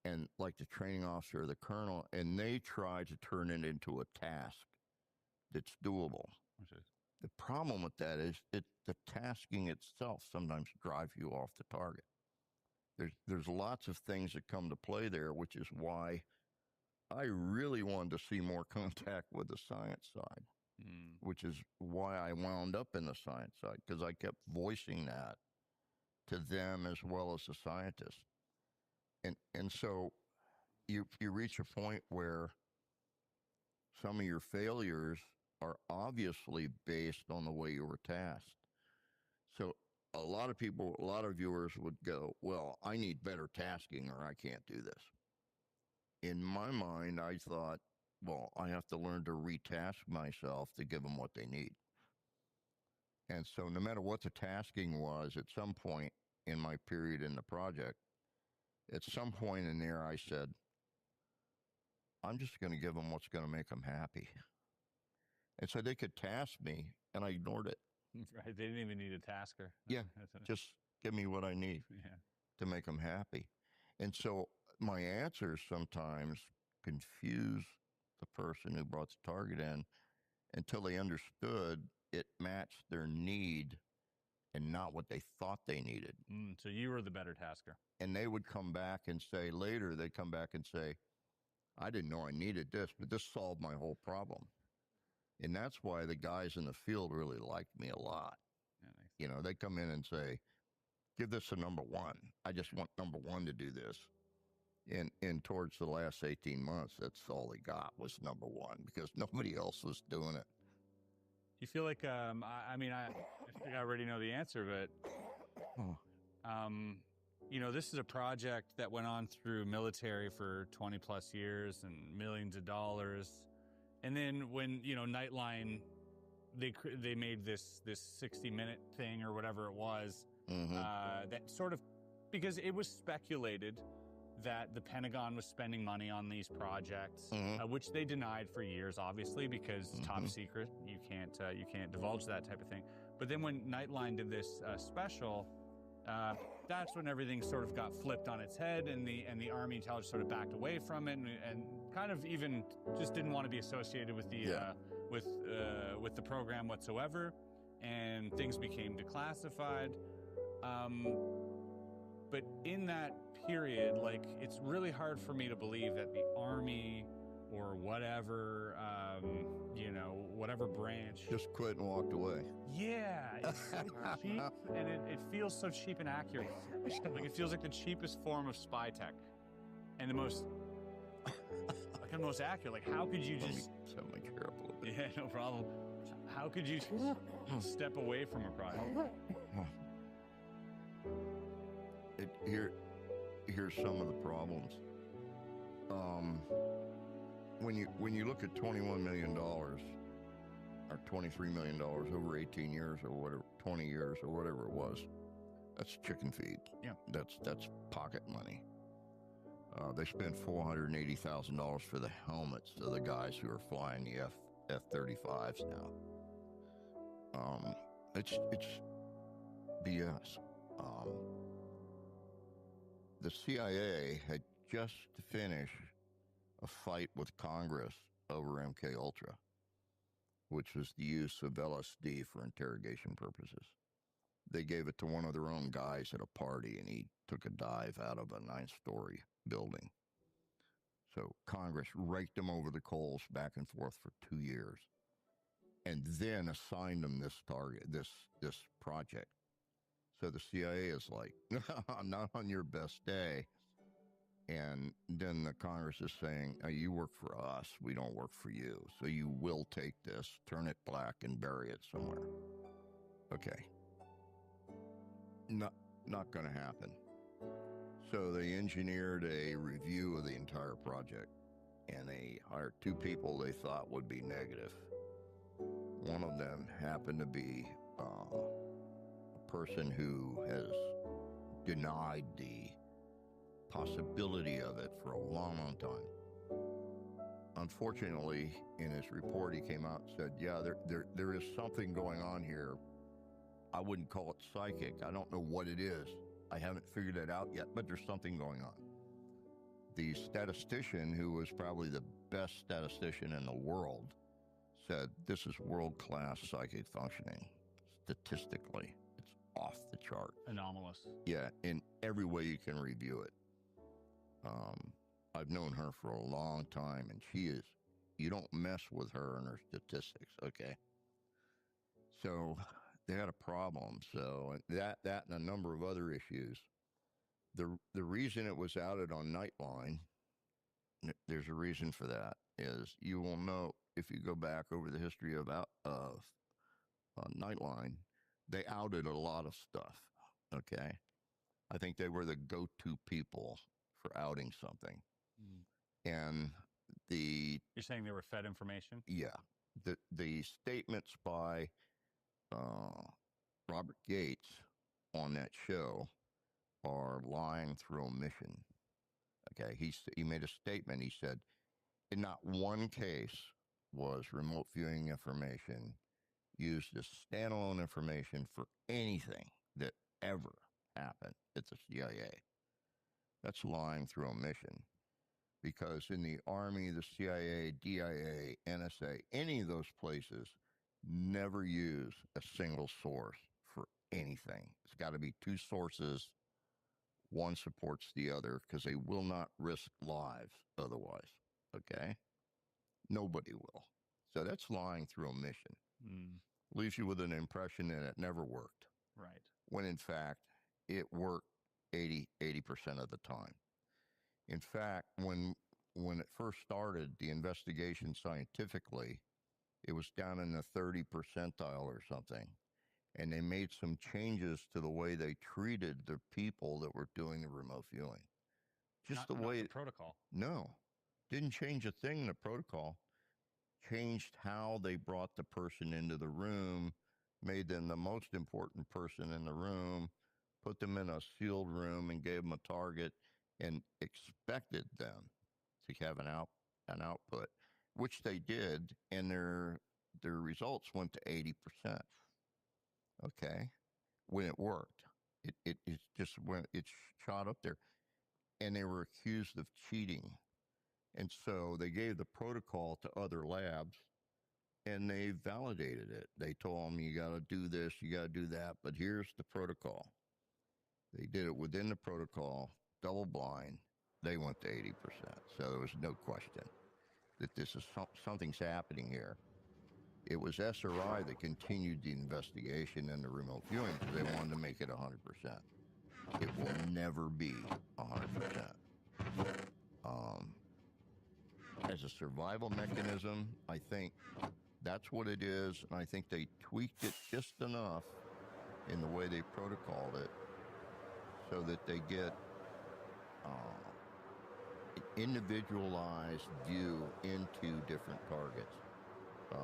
Speaker 3: and like the training officer or the colonel, and they try to turn it into a task that's doable.
Speaker 2: Okay.
Speaker 3: The problem with that is the tasking itself sometimes drives you off the target. There's lots of things that come to play there, which is why I really wanted to see more contact with the science side, which is why I wound up in the science side, because I kept voicing that to them as well as the scientists. And so you reach a point where some of your failures are obviously based on the way you were tasked. So a lot of people, a lot of viewers would go, well, I need better tasking or I can't do this. In my mind, I thought, well, I have to learn to retask myself to give them what they need. And so no matter what the tasking was, at some point in my period in the project, at some point in there, I said, I'm just going to give them what's going to make them happy. And so they could task me, and I ignored it.
Speaker 2: Right. They didn't even need a tasker.
Speaker 3: Yeah, just give me what I need to make them happy. And so my answers sometimes confuse the person who brought the target in until they understood it matched their need and not what they thought they needed.
Speaker 2: So you were the better tasker.
Speaker 3: And they would come back and say, later, they'd come back and say, I didn't know I needed this, but this solved my whole problem. And that's why the guys in the field really liked me a lot. You know, they come in and say, give this a number one. I just want number one to do this. And towards the last 18 months, that's all they got was number one because nobody else was doing it.
Speaker 2: You feel like, I think I already know the answer, but, you know, this is a project that went on through military for 20 plus years and millions of dollars. And then when, you know, Nightline, they made this 60-minute thing or whatever it was, that sort of, because it was speculated that the Pentagon was spending money on these projects, which they denied for years, obviously, because top secret, you can't divulge that type of thing. But then when Nightline did this special, that's when everything sort of got flipped on its head, and the Army intelligence sort of backed away from it, and kind of even just didn't want to be associated with the with the program whatsoever, and things became declassified. But in that period, like, it's really hard for me to believe that the Army or whatever, you know, whatever branch
Speaker 3: just quit and walked away.
Speaker 2: Yeah, it's so cheap, and it feels so cheap and accurate. Like, it feels like the cheapest form of spy tech, and the most like the most accurate. Like, how could you just
Speaker 3: set my chair up a little bit?
Speaker 2: Yeah, no problem. How could you step away from a project?
Speaker 3: Here's some of the problems. When you look at $21 million or $23 million over 18 years or whatever, 20 years or whatever it was, that's chicken feed.
Speaker 2: Yeah,
Speaker 3: that's pocket money. They spent $480,000 for the helmets of the guys who are flying the F-35s now. It's BS. The CIA had just finished a fight with Congress over MK Ultra, which was the use of LSD for interrogation purposes. They gave it to one of their own guys at a party, and he took a dive out of a 9-story building. So Congress raked him over the coals back and forth for 2 years, and then assigned him this target, this project. So the CIA is like, not on your best day. And then the Congress is saying, you work for us, we don't work for you. So you will take this, turn it black, and bury it somewhere. Okay. Not going to happen. So they engineered a review of the entire project, and they hired 2 people they thought would be negative. One of them happened to be a person who has denied the possibility of it for a long, long time. Unfortunately, in his report, he came out and said, yeah, there is something going on here. I wouldn't call it psychic. I don't know what it is. I haven't figured it out yet, but there's something going on. The statistician, who was probably the best statistician in the world, said this is world-class psychic functioning. Statistically, it's off the chart.
Speaker 2: Anomalous.
Speaker 3: Yeah, in every way you can review it. I've known her for a long time, and she is, you don't mess with her and her statistics, okay? So they had a problem. So that and a number of other issues. The reason it was outed on Nightline There's a reason for that. Is you will know if you go back over the history of Nightline, they outed a lot of stuff. Okay, I think they were the go-to people for outing something, and
Speaker 2: You're saying they were fed information?
Speaker 3: the statements by Robert Gates on that show are lying through omission. Okay, he made a statement. He said, in not one case was remote viewing information used as standalone information for anything that ever happened at the CIA. That's lying through omission. Because in the Army, the CIA, DIA, NSA, any of those places never use a single source for anything. It's got to be two sources. One supports the other because they will not risk lives otherwise. Okay? Nobody will. So that's lying through omission. Leaves you with an impression that it never worked.
Speaker 2: Right.
Speaker 3: When in fact, it worked 80% of the time. In fact, when it first started, the investigation scientifically, it was down in the 30 percentile or something. And they made some changes to the way they treated the people that were doing the remote viewing. Just
Speaker 2: Not
Speaker 3: the way...
Speaker 2: the protocol.
Speaker 3: No. Didn't change a thing in the protocol. Changed how they brought the person into the room, made them the most important person in the room, put them in a sealed room and gave them a target and expected them to have an output, which they did, and their results went to 80%. Okay, when it worked, it just went, it shot up there, and they were accused of cheating, and so they gave the protocol to other labs, and they validated it. They told them, you got to do this, you got to do that, but here's the protocol. They did it within the protocol, double blind. They went to 80%. So there was no question that this is something's happening here. It was SRI that continued the investigation and the remote viewing because they wanted to make it 100%. It will never be 100%. As a survival mechanism, I think that's what it is, and I think they tweaked it just enough in the way they protocoled it so that they get an individualized view into different targets.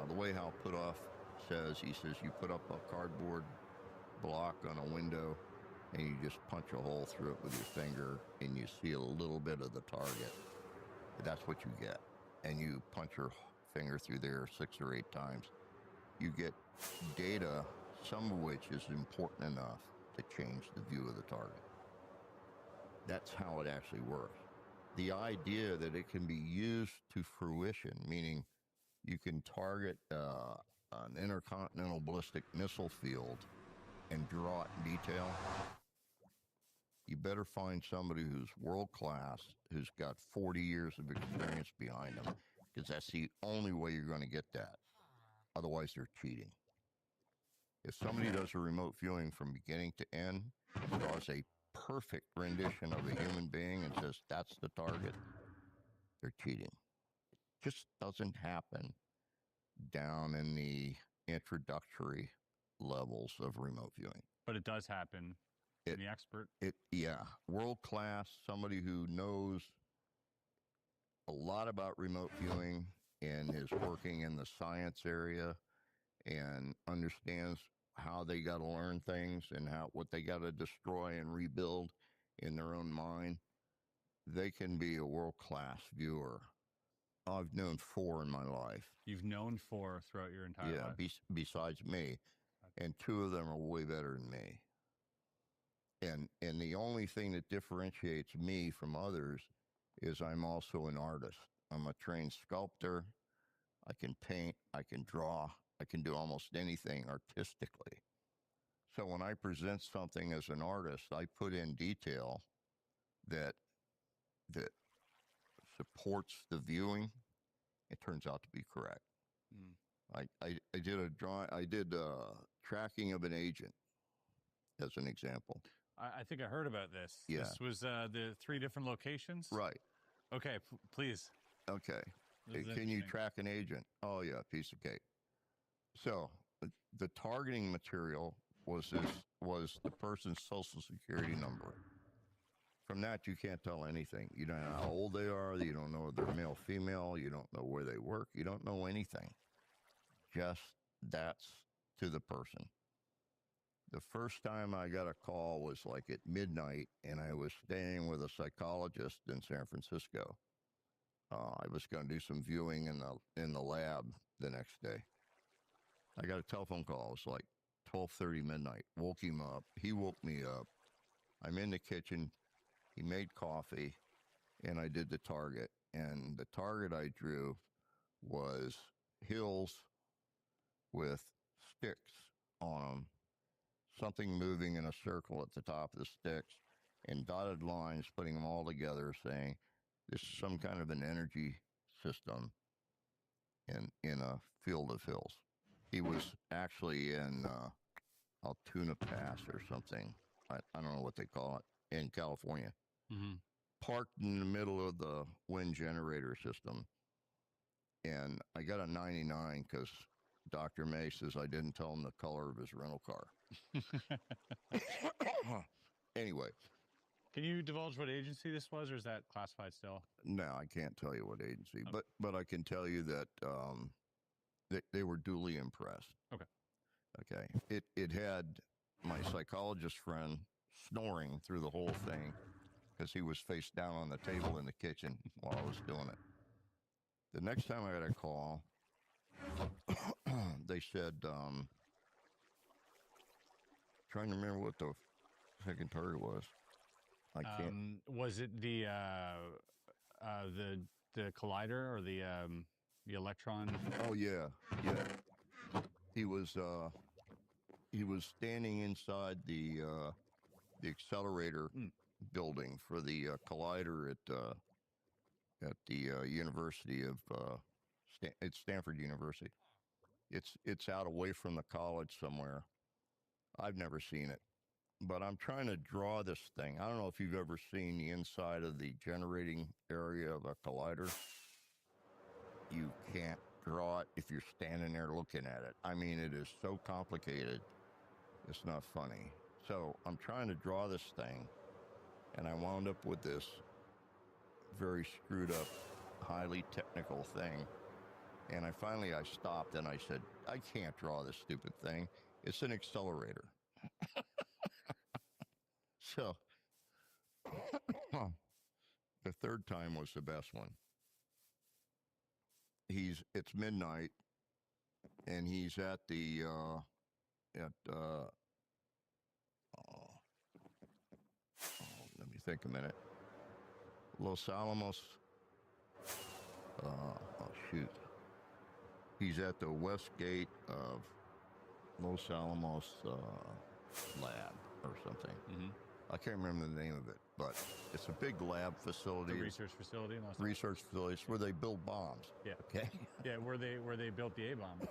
Speaker 3: The way Hal Puthoff says, he says you put up a cardboard block on a window and you just punch a hole through it with your finger and you see a little bit of the target. That's what you get. And you punch your finger through there 6 or 8 times. You get data, some of which is important enough to change the view of the target. That's how it actually works. The idea that it can be used to fruition, meaning you can target an intercontinental ballistic missile field and draw it in detail, you better find somebody who's world-class, who's got 40 years of experience behind them, because that's the only way you're going to get that. Otherwise, they're cheating. If somebody does a remote viewing from beginning to end, draws a perfect rendition of a human being and says, that's the target, they're cheating. It just doesn't happen down in the introductory levels of remote viewing.
Speaker 2: But it does happen in the expert.
Speaker 3: Yeah. World class, somebody who knows a lot about remote viewing and is working in the science area and understands how they got to learn things and what they got to destroy and rebuild in their own mind. They can be a world-class viewer. I've known 4 in my life.
Speaker 2: You've known 4 throughout your entire life?
Speaker 3: Yeah, besides me. And 2 of them are way better than me. And the only thing that differentiates me from others is I'm also an artist. I'm a trained sculptor. I can paint. I can draw. I can do almost anything artistically. So when I present something as an artist, I put in detail that supports the viewing. It turns out to be correct. I did a drawing. I did tracking of an agent as an example.
Speaker 2: I think I heard about this.
Speaker 3: Yeah.
Speaker 2: This was the 3 different locations?
Speaker 3: Right.
Speaker 2: Okay, please.
Speaker 3: Okay.
Speaker 2: This is
Speaker 3: Can you
Speaker 2: interesting.
Speaker 3: track an agent? Oh, yeah, piece of cake. So the targeting material was the person's social security number. From that, you can't tell anything. You don't know how old they are. You don't know if they're male, female. You don't know where they work. You don't know anything. Just that's to the person. The first time I got a call was like at midnight, and I was staying with a psychologist in San Francisco. I was going to do some viewing in the lab the next day. I got a telephone call. It was like 12:30 midnight. Woke him up. He woke me up. I'm in the kitchen. He made coffee, and I did the target. And the target I drew was hills with sticks on them, something moving in a circle at the top of the sticks, and dotted lines putting them all together saying, this is some kind of an energy system in a field of hills. He was actually in Altoona Pass or something. I don't know what they call it, in California.
Speaker 2: Mm-hmm.
Speaker 3: Parked in the middle of the wind generator system. And I got a 99 because Dr. May says I didn't tell him the color of his rental car. Anyway.
Speaker 2: Can you divulge what agency this was, or is that classified still?
Speaker 3: No, I can't tell you what agency,
Speaker 2: Okay.
Speaker 3: but I can tell you that they were duly impressed.
Speaker 2: Okay.
Speaker 3: Okay. It had my psychologist friend snoring through the whole thing because he was face down on the table in the kitchen while I was doing it. The next time I got a call, they said, trying to remember what the second target was. I can't.
Speaker 2: Was it the collider or the electron?
Speaker 3: Oh yeah. He was standing inside the accelerator building for the collider at the University of it's Stanford University. It's out away from the college somewhere. I've never seen it, but I'm trying to draw this thing. I don't know if you've ever seen the inside of the generating area of a collider. You can't draw it if you're standing there looking at it. I mean, it is so complicated. It's not funny. So I'm trying to draw this thing, and I wound up with this very screwed up, highly technical thing. And I stopped and I said, I can't draw this stupid thing. It's an accelerator. So the third time was the best one. It's midnight, and he's at the let me think a minute. Los Alamos. Shoot. He's at the west gate of Los Alamos lab or something.
Speaker 2: Mm-hmm.
Speaker 3: I can't remember the name of it, but it's a big lab facility.
Speaker 2: The research facility.
Speaker 3: Research facility. It's where they build bombs.
Speaker 2: Yeah.
Speaker 3: Okay.
Speaker 2: Yeah, where they built the A-bomb.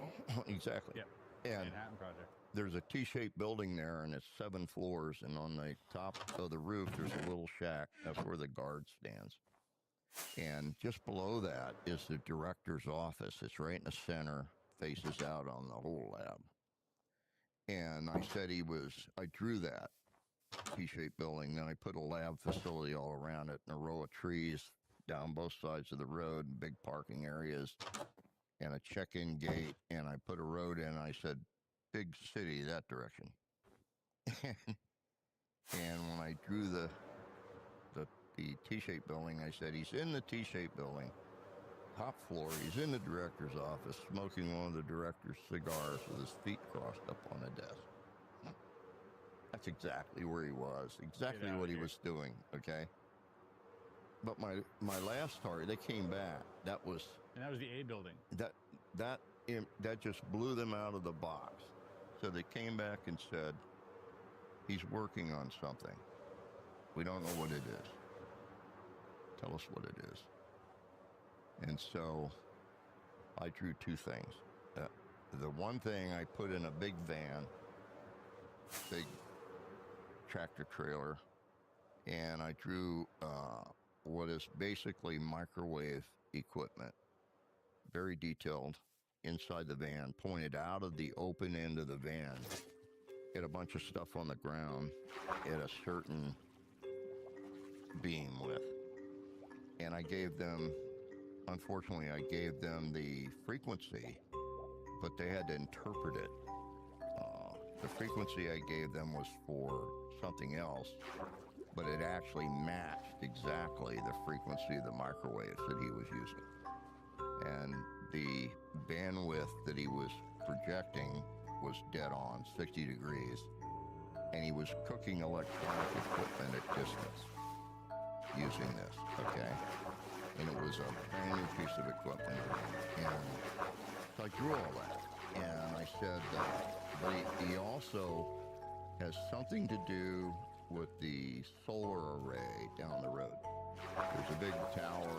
Speaker 3: Exactly.
Speaker 2: Yeah.
Speaker 3: And
Speaker 2: Manhattan Project.
Speaker 3: there's a T-shaped building there, and it's 7 floors. And on the top of the roof, there's a little shack. That's where the guard stands. And just below that is the director's office. It's right in the center, faces out on the whole lab. And I said I drew that T-shaped building. Then I put a lab facility all around it and a row of trees down both sides of the road, big parking areas, and a check-in gate. And I put a road in. I said, big city, that direction. And when I drew the T-shaped building, I said, he's in the T-shaped building, top floor. He's in the director's office, smoking one of the director's cigars with his feet crossed up on the desk. That's exactly where he was, exactly what he was doing, okay? But my last target, they came back.
Speaker 2: And that was the A building.
Speaker 3: That just blew them out of the box. So they came back and said, he's working on something. We don't know what it is. Tell us what it is. And so I drew two things. The one thing I put in a big van, big tractor trailer, and I drew what is basically microwave equipment, very detailed, inside the van, pointed out of the open end of the van at a bunch of stuff on the ground at a certain beam width. And I gave them, unfortunately, I gave them the frequency, but they had to interpret it. The frequency I gave them was for something else, but it actually matched exactly the frequency of the microwaves that he was using. And the bandwidth that he was projecting was dead on, 60 degrees. And he was cooking electronic equipment at distance using this, okay? And it was a brand new piece of equipment. And so I drew all that. And I said, but he also has something to do with the solar array down the road. There's a big tower,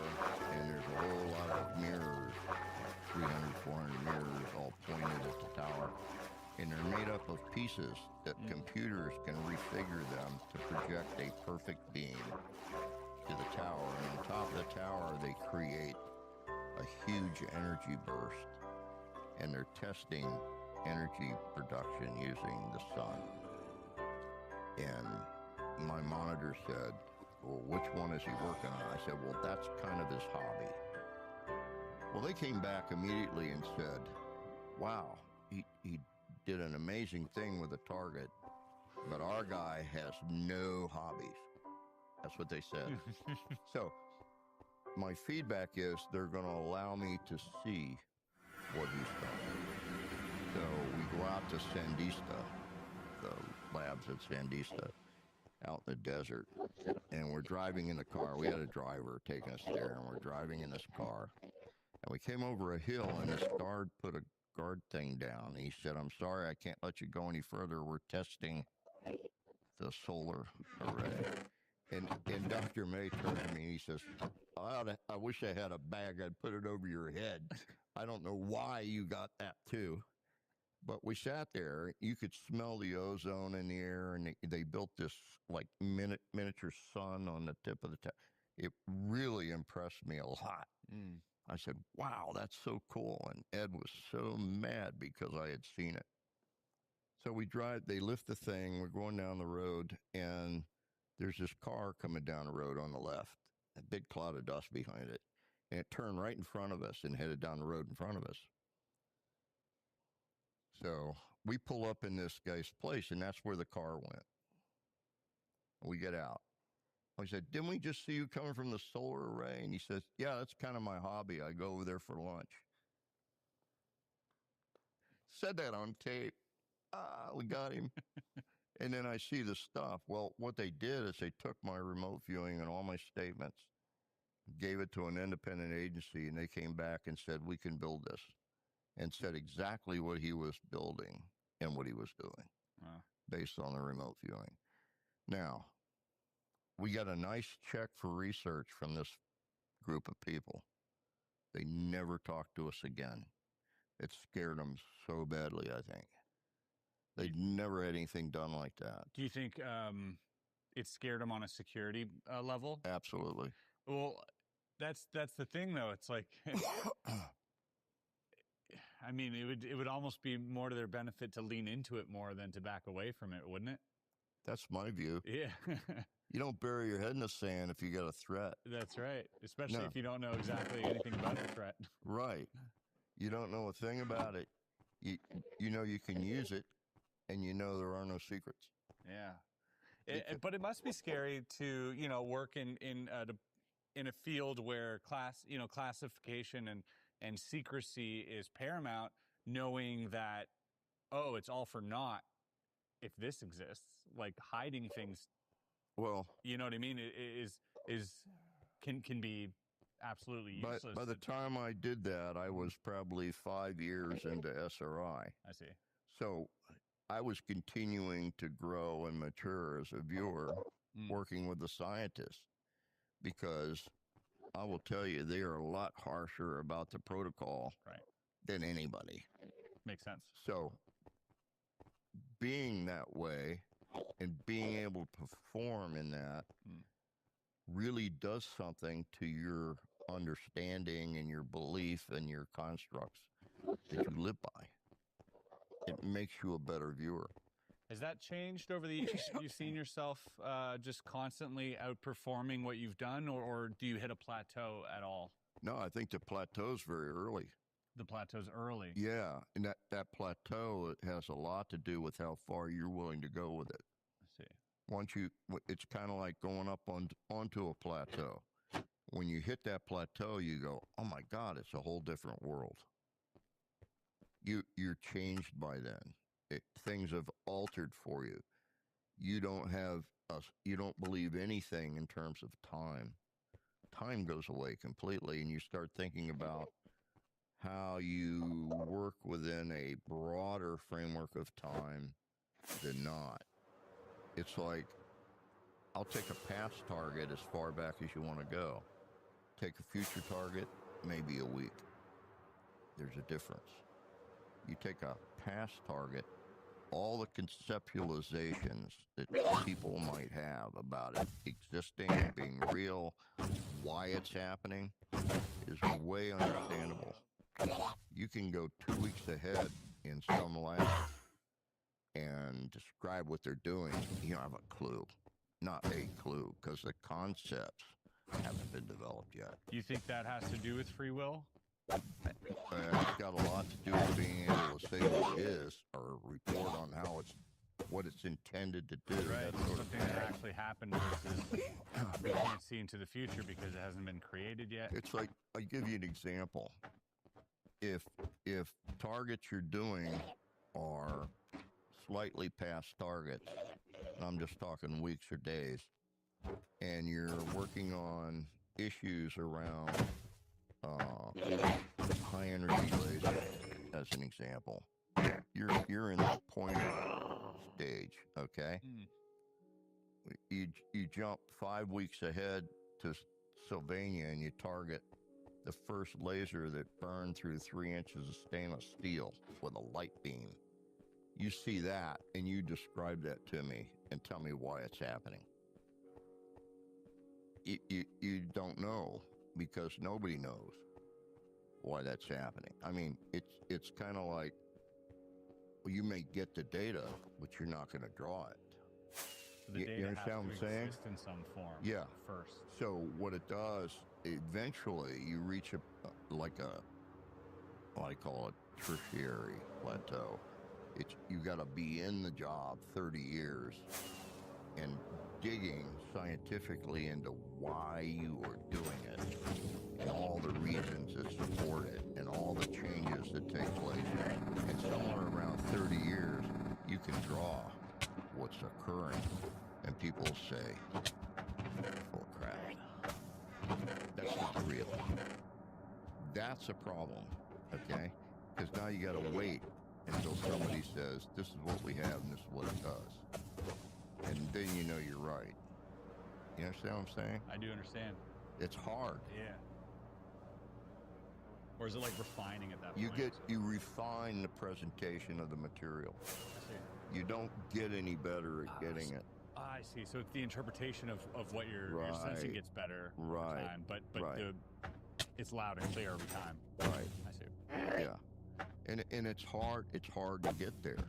Speaker 3: and there's a whole lot of mirrors, like 300, 400 mirrors, all pointed at the tower. And they're made up of pieces that computers can refigure them to project a perfect beam to the tower. And on top of the tower, they create a huge energy burst. And they're testing energy production using the sun. And my monitor said, well, which one is he working on? I said, well, that's kind of his hobby. Well, they came back immediately and said, wow, he did an amazing thing with a target, but our guy has no hobbies. That's what they said. So my feedback is they're going to allow me to see what he's done. So we go out to Sandista, the labs at Sandista, out in the desert, and we're driving in the car. We had a driver taking us there, and we're driving in this car. And we came over a hill, and this guard put a guard thing down. He said, I'm sorry, I can't let you go any further. We're testing the solar array. And Dr. May turned to me, and he says, I wish I had a bag. I'd put it over your head. I don't know why you got that, too. But we sat there. You could smell the ozone in the air, and they built this, like, miniature sun on the tip of the tower. It really impressed me a lot. I said, wow, that's so cool. And Ed was so mad because I had seen it. So we drive, they lift the thing, we're going down the road, and there's this car coming down the road on the left, a big cloud of dust behind it. And it turned right in front of us and headed down the road in front of us. So we pull up in this guy's place, and that's where the car went. We get out. I said, didn't we just see you coming from the solar array? And he says, yeah, that's kind of my hobby. I go over there for lunch. Said that on tape. We got him. And then I see the stuff. Well, what they did is they took my remote viewing and all my statements, gave it to an independent agency, and they came back and said, we can build this, and said exactly what he was building and what he was doing based on the remote viewing. Now, we got a nice check for research from this group of people. They never talked to us again. It scared them so badly, I think. They'd never had anything done like that.
Speaker 2: Do you think it scared them on a security level?
Speaker 3: Absolutely.
Speaker 2: Well, that's the thing, though. It's like, I mean, it would almost be more to their benefit to lean into it more than to back away from it, wouldn't it?
Speaker 3: That's my view.
Speaker 2: Yeah.
Speaker 3: You don't bury your head in the sand if you got a threat.
Speaker 2: That's right. Especially if you don't know exactly anything about the threat.
Speaker 3: Right. You don't know a thing about it. You know you can use it, and you know there are no secrets.
Speaker 2: Yeah. But it must be scary to, work in a field where classification and secrecy is paramount, knowing that, it's all for naught if this exists. Like hiding things,
Speaker 3: well,
Speaker 2: you know what I mean, can be absolutely useless.
Speaker 3: By the time I did that, I was probably 5 years into SRI.
Speaker 2: I see.
Speaker 3: So I was continuing to grow and mature as a viewer, working with the scientists, because I will tell you, they are a lot harsher about the protocol than anybody.
Speaker 2: Makes sense.
Speaker 3: So being that way and being able to perform in that, really does something to your understanding and your belief and your constructs that you live by. It makes you a better viewer.
Speaker 2: Has that changed over the years? You've seen yourself just constantly outperforming what you've done, or do you hit a plateau at all?
Speaker 3: No, I think the plateau's very early.
Speaker 2: The plateau's early.
Speaker 3: Yeah, and that plateau, it has a lot to do with how far you're willing to go with it.
Speaker 2: I see.
Speaker 3: It's kind of like going up onto a plateau. When you hit that plateau, you go, oh my God, it's a whole different world. You're changed by then. Things have altered for you. You don't believe anything in terms of time. Time goes away completely, and you start thinking about how you work within a broader framework of time than not. It's like, I'll take a past target as far back as you want to go. Take a future target, maybe a week. There's a difference. You take a past target, all the conceptualizations that people might have about it existing, being real, why it's happening, is way understandable. You can go 2 weeks ahead in some lab and describe what they're doing. You don't have a clue. Not a clue, because the concepts haven't been developed yet.
Speaker 2: Do you think that has to do with free will?
Speaker 3: It's got a lot to do with being able to say what it is, or report on what it's intended to do.
Speaker 2: Right,
Speaker 3: That sort of
Speaker 2: something that actually happened versus we can't see into the future because it hasn't been created yet.
Speaker 3: It's like, I'll give you an example. If targets you're doing are slightly past targets, and I'm just talking weeks or days, and you're working on issues around high energy laser, as an example, you're in the pointer stage, okay? You jump 5 weeks ahead to Sylvania, and you target the first laser that burned through 3 inches of stainless steel with a light beam. You see that, and you describe that to me and tell me why it's happening. You don't know, because nobody knows why that's happening. I mean, it's kind of like, well, you may get the data, but you're not going to draw it.
Speaker 2: So the data
Speaker 3: you understand
Speaker 2: has
Speaker 3: what
Speaker 2: to
Speaker 3: I'm saying?
Speaker 2: exist in some form.
Speaker 3: Yeah.
Speaker 2: First.
Speaker 3: So what it does, eventually you reach what I call a tertiary plateau. You got to be in the job 30 years and digging scientifically into why you are doing it and all the reasons that support it and all the changes that take place. And somewhere around 30 years, you can draw what's occurring, and people say, "Oh crap, that's not real." That's a problem, okay? Because now you got to wait until somebody says, "This is what we have, and this is what it does," and then you know you're right. You understand what I'm saying?
Speaker 2: I do understand.
Speaker 3: It's hard.
Speaker 2: Yeah. Or is it like refining at that point?
Speaker 3: You refine the presentation of the material.
Speaker 2: I see.
Speaker 3: You don't get any better at getting it.
Speaker 2: I see. So it's the interpretation of what your sensing gets better over time, but it's loud and clear every time.
Speaker 3: Right.
Speaker 2: I see.
Speaker 3: Yeah. And it's hard to get there,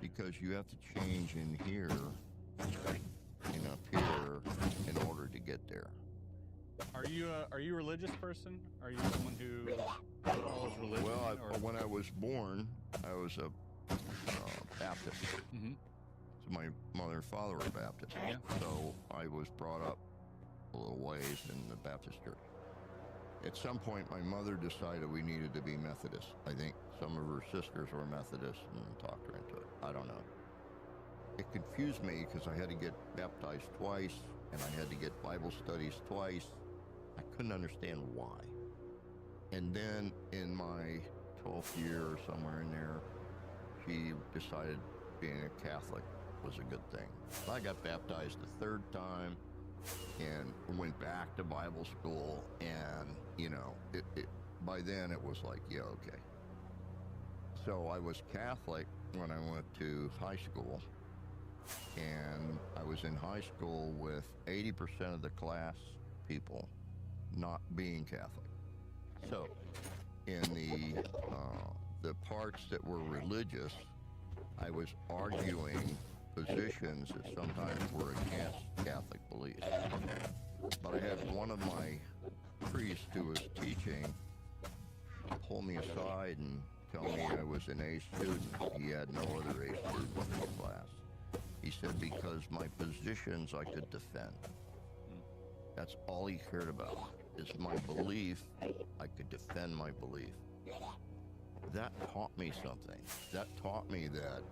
Speaker 3: because you have to change in here and up here in order to get there.
Speaker 2: Are you a religious person? Are you someone who follows religion?
Speaker 3: Well, when I was born, I was a Baptist.
Speaker 2: Mm-hmm.
Speaker 3: So my mother and father were Baptist.
Speaker 2: Yeah.
Speaker 3: So I was brought up a little ways in the Baptist church. At some point, my mother decided we needed to be Methodist. I think some of her sisters were Methodist and talked her into it. I don't know. It confused me because I had to get baptized twice, and I had to get Bible studies twice. I couldn't understand why. And then in my 12th year or somewhere in there, she decided being a Catholic was a good thing. I got baptized the third time and went back to Bible school, and, by then it was like, yeah, okay. So I was Catholic when I went to high school, And I was in high school with 80% of the class people not being Catholic. So, in the parts that were religious, I was arguing positions that sometimes were against Catholic beliefs. But I had one of my priests who was teaching pull me aside and tell me I was an A student. He had no other A students in his class. He said because my positions I could defend. That's all he cared about, is my belief. I could defend my belief. That taught me something. That taught me that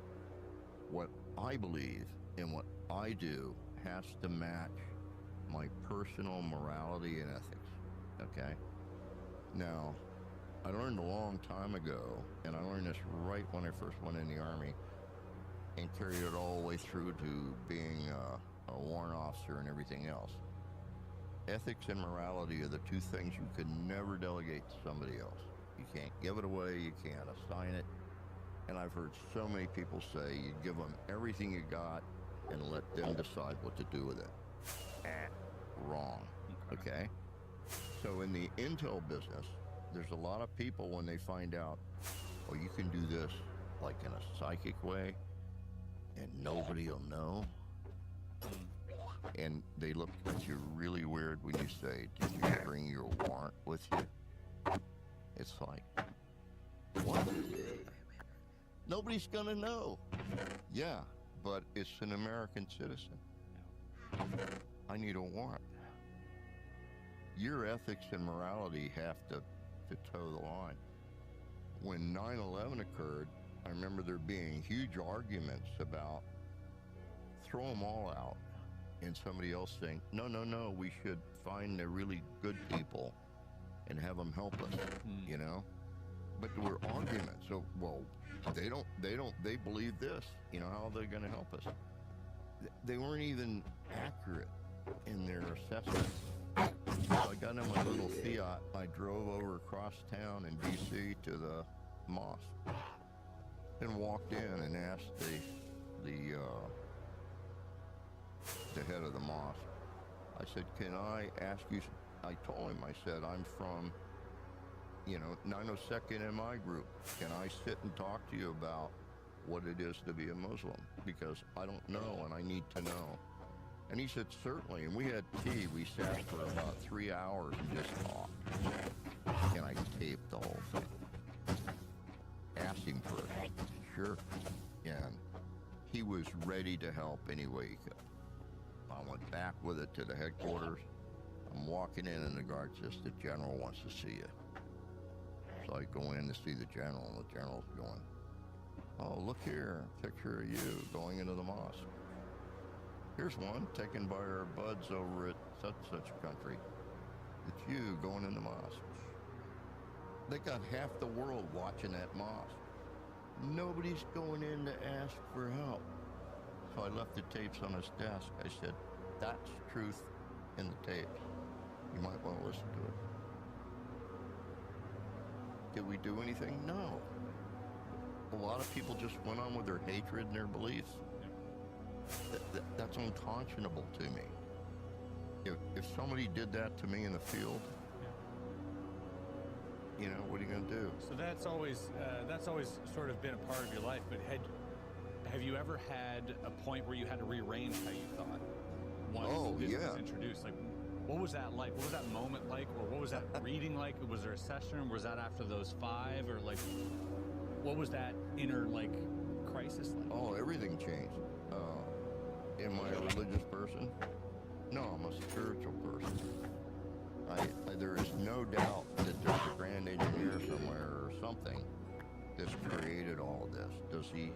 Speaker 3: what I believe and what I do has to match my personal morality and ethics, okay? Now, I learned a long time ago, and I learned this right when I first went in the Army, and carried it all the way through to being a warrant officer and everything else. Ethics and morality are the two things you could never delegate to somebody else. You can't give it away, you can't assign it. And I've heard so many people say you give them everything you got and let them decide what to do with it. Wrong, okay? So in the intel business, there's a lot of people when they find out, oh, you can do this like in a psychic way and nobody will know. And they look at you really weird when you say, did you bring your warrant with you? It's like, what? Nobody's gonna know. Yeah, but it's an American citizen. I need a warrant. Your ethics and morality have to toe the line. When 9/11 occurred, I remember there being huge arguments about throw them all out, and somebody else saying, no, we should find the really good people and have them help us, you know? But there were arguments. So, well, they believe this, you know, how are they going to help us? They weren't even accurate in their assessment. So I got in my little Fiat. I drove over across town in D.C. to the mosque and walked in and asked the head of the mosque. I said, can I ask you, I told him, I said, I'm from, 902nd MI group. Can I sit and talk to you about what it is to be a Muslim? Because I don't know and I need to know. And he said, certainly. And we had tea. We sat for about 3 hours and just talked. And I taped the whole thing. Asked him first. Sure. And he was ready to help any way he could. I went back with it to the headquarters. I'm walking in and the guard says, the general wants to see you. So I go in to see the general, and the general's going, oh, look here, picture of you going into the mosque. Here's one taken by our buds over at such and such a country. It's you going in the mosque. They got half the world watching that mosque. Nobody's going in to ask for help. So I left the tapes on his desk. I said, that's truth in the tapes. You might want to listen to it. Did we do anything? No. A lot of people just went on with their hatred and their beliefs. That's unconscionable to me. If somebody did that to me in the field, what are you going to do?
Speaker 2: So that's always sort of been a part of your life. But have you ever had a point where you had to rearrange how you thought once this was introduced? Like, what was that like? What was that moment like? Or what was that reading like? Was there a session? Was that after those 5? Or like, what was that inner crisis like?
Speaker 3: Oh, everything changed. Am I a religious person? No, I'm a spiritual person. There is no doubt that there's a grand engineer somewhere or something that's created all of this. Does he,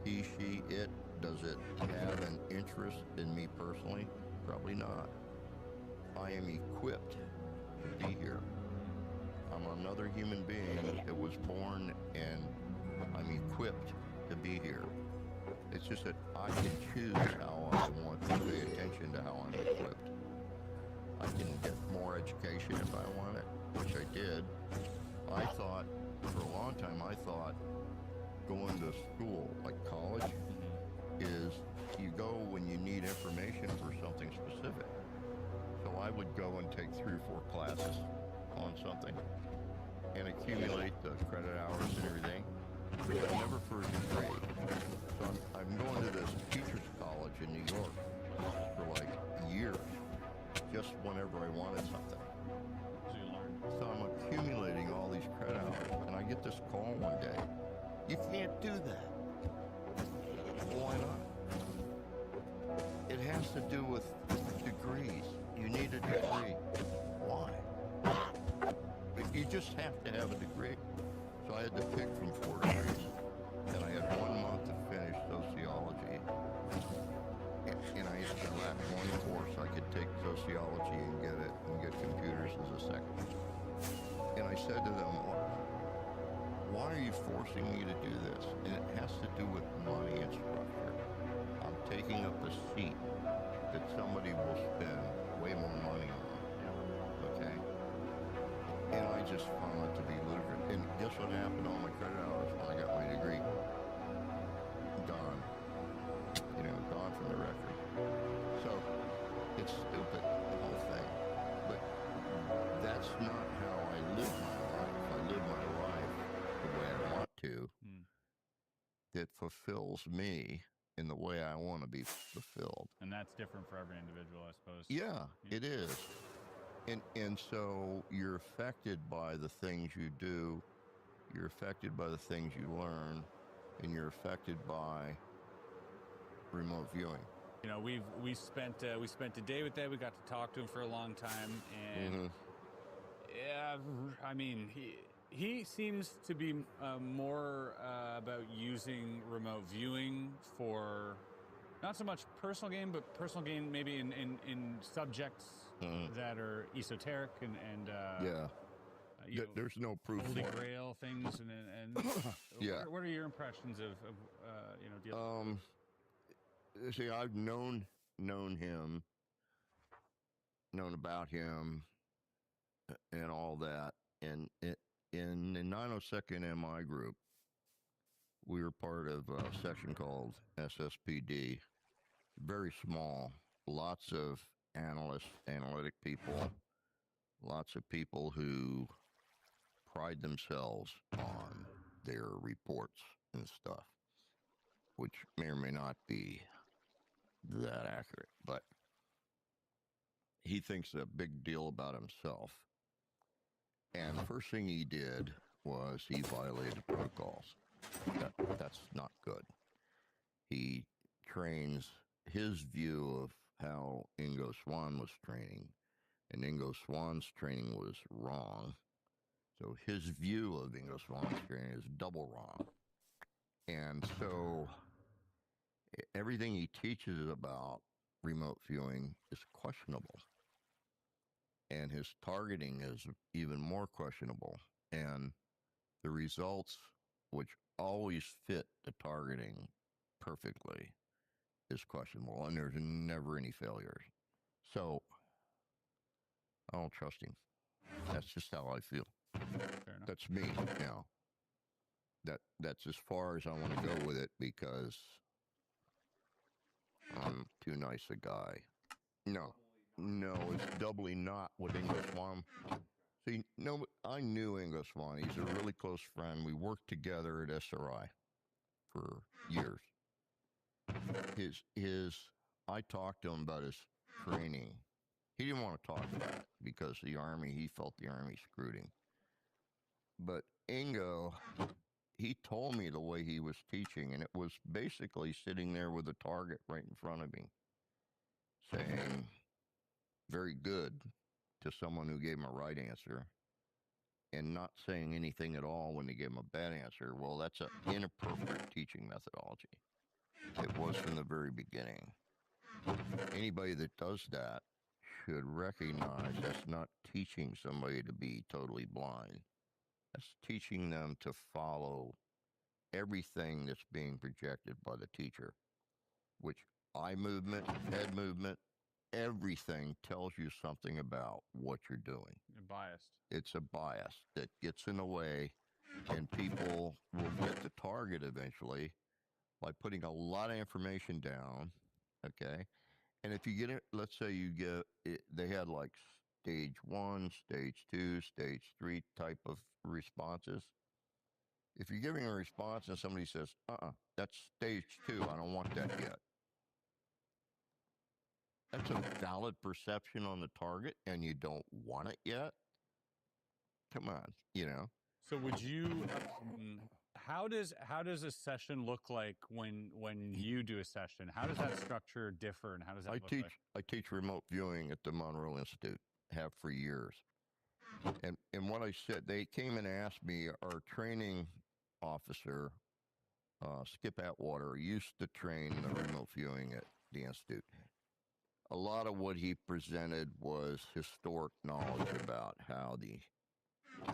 Speaker 3: she, it, does it have an interest in me personally? Probably not. I am equipped to be here. I'm another human being that was born, and I'm equipped to be here. It's just that I can choose how I want to pay attention to how I'm equipped. I can get more education if I want it, which I did. I thought, for a long time, going to school, like college, is you go when you need information for something specific. So I would go and take 3 or 4 classes on something and accumulate the credit hours and everything, but never for a degree. So I'm going to this teacher's college in New York for like years, just whenever I wanted something.
Speaker 2: So you learn.
Speaker 3: So I'm accumulating all these credit hours, and I get this call one day. You can't do that. Why not? It has to do with degrees. You need a degree. Why? You just have to have a degree. So I had to pick from 4 degrees, and I had 1 month to finish sociology. And I used to lack 1 course. I could take sociology and get computers as a second. And I said to them, why are you forcing me to do this? And it has to do with money and structure. I'm taking up a seat that somebody will spend way more money on. Okay? And I just found it to be ludicrous. And guess what happened to all my credit hours when I got my degree? Gone. Gone from the record. So, it's stupid, the whole thing. But that's not how I live my life. I live my life the way I want to. That fulfills me in the way I want to be fulfilled.
Speaker 2: And that's different for every individual, I suppose.
Speaker 3: Yeah, it is. And so you're affected by the things you do, you're affected by the things you learn, and you're affected by remote viewing.
Speaker 2: We spent a day with Ed. We got to talk to him for a long time, and yeah, I mean, he seems to be more about using remote viewing for not so much personal gain, but personal gain maybe in subjects that are esoteric and
Speaker 3: there's no proof
Speaker 2: Holy
Speaker 3: for it.
Speaker 2: Grail things and
Speaker 3: Yeah.
Speaker 2: What are your impressions of dealing?
Speaker 3: See, I've known him, known about him, and all that, and in the 902nd MI group, we were part of a section called SSPD. Very small, lots of analytic people, lots of people who pride themselves on their reports and stuff, which may or may not be that accurate, but he thinks a big deal about himself. And the first thing he did was he violated protocols. That's not good. He trains his view of how Ingo Swann was training, and Ingo Swann's training was wrong. So his view of Ingo Swann's training is double wrong. And so everything he teaches about remote viewing is questionable. And his targeting is even more questionable. And the results, which always fit the targeting perfectly, is questionable. And there's never any failures. So I don't trust him. That's just how I feel.
Speaker 2: Fair enough.
Speaker 3: That's me now. That's as far as I want to go with it, because I'm too nice a guy. No, it's doubly not with Ingo Swann. See, no, I knew Ingo Swann. He's a really close friend. We worked together at SRI for years. I talked to him about his training. He didn't want to talk about it because he felt the Army screwed him. But Ingo, he told me the way he was teaching, and it was basically sitting there with a target right in front of him, saying, very good, to someone who gave him a right answer, and not saying anything at all when they gave him a bad answer. Well, that's an inappropriate teaching methodology. It was from the very beginning. Anybody that does that should recognize that's not teaching somebody to be totally blind. That's teaching them to follow everything that's being projected by the teacher, which eye movement, head movement, everything tells you something about what you're doing.
Speaker 2: You're biased.
Speaker 3: It's a bias that gets in the way, and people will get the target eventually by putting a lot of information down Okay. And if you get it, let's say you get it, they had like stage 1, stage 2, stage 3 type of responses. If you're giving a response and somebody says, that's stage 2, I don't want that yet. That's a valid perception on the target and you don't want it yet. Come on, you know.
Speaker 2: So would you how does a session look like when you do a session? How does that structure differ and how does that look like?
Speaker 3: I teach remote viewing at the Monroe Institute, have for years. And what I said, they came and asked me, our training officer, Skip Atwater, used to train the remote viewing at the Institute. A lot of what he presented was historic knowledge about how the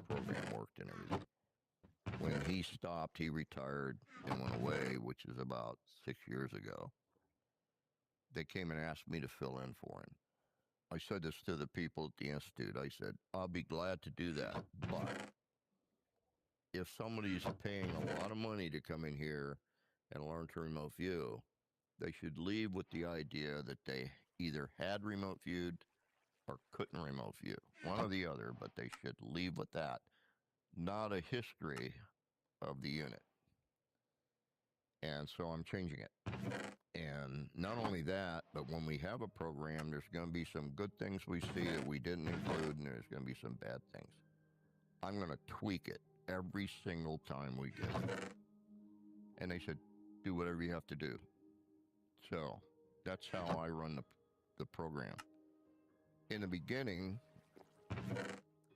Speaker 3: program worked and everything. When he stopped, he retired and went away, which is about 6 years ago. They came and asked me to fill in for him. I said this to the people at the Institute. I said, I'll be glad to do that, but if somebody's paying a lot of money to come in here and learn to remote view, they should leave with the idea that they either had remote viewed or couldn't remote view. One or the other, but they should leave with that. Not a history of the unit. And so I'm changing it. And not only that, but when we have a program, there's going to be some good things we see that we didn't include, and there's going to be some bad things. I'm going to tweak it every single time we get it. And they said, do whatever you have to do. So that's how I run the program. In the beginning,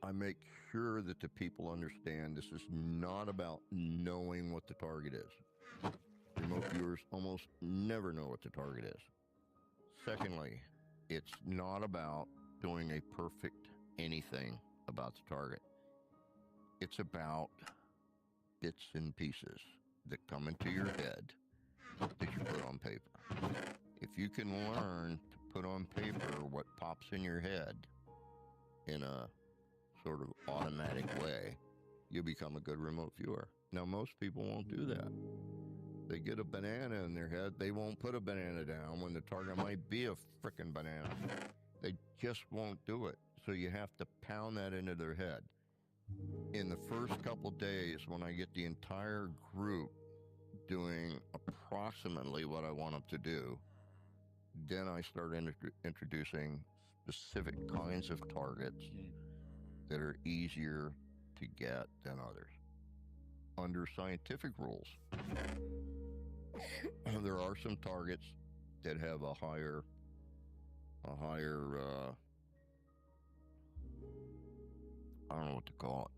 Speaker 3: I make sure that the people understand this is not about knowing what the target is. Remote viewers almost never know what the target is. Secondly, it's not about doing a perfect anything about the target. It's about bits and pieces that come into your head that you put on paper. If you can learn to put on paper what pops in your head in a sort of automatic way, you become a good remote viewer. Now, most people won't do that. They get a banana in their head, they won't put a banana down when the target might be a frickin' banana. They just won't do it. So you have to pound that into their head. In the first couple days, when I get the entire group doing approximately what I want them to do, then I start introducing specific kinds of targets that are easier to get than others. Under scientific rules, there are some targets that have a higher I don't know what to call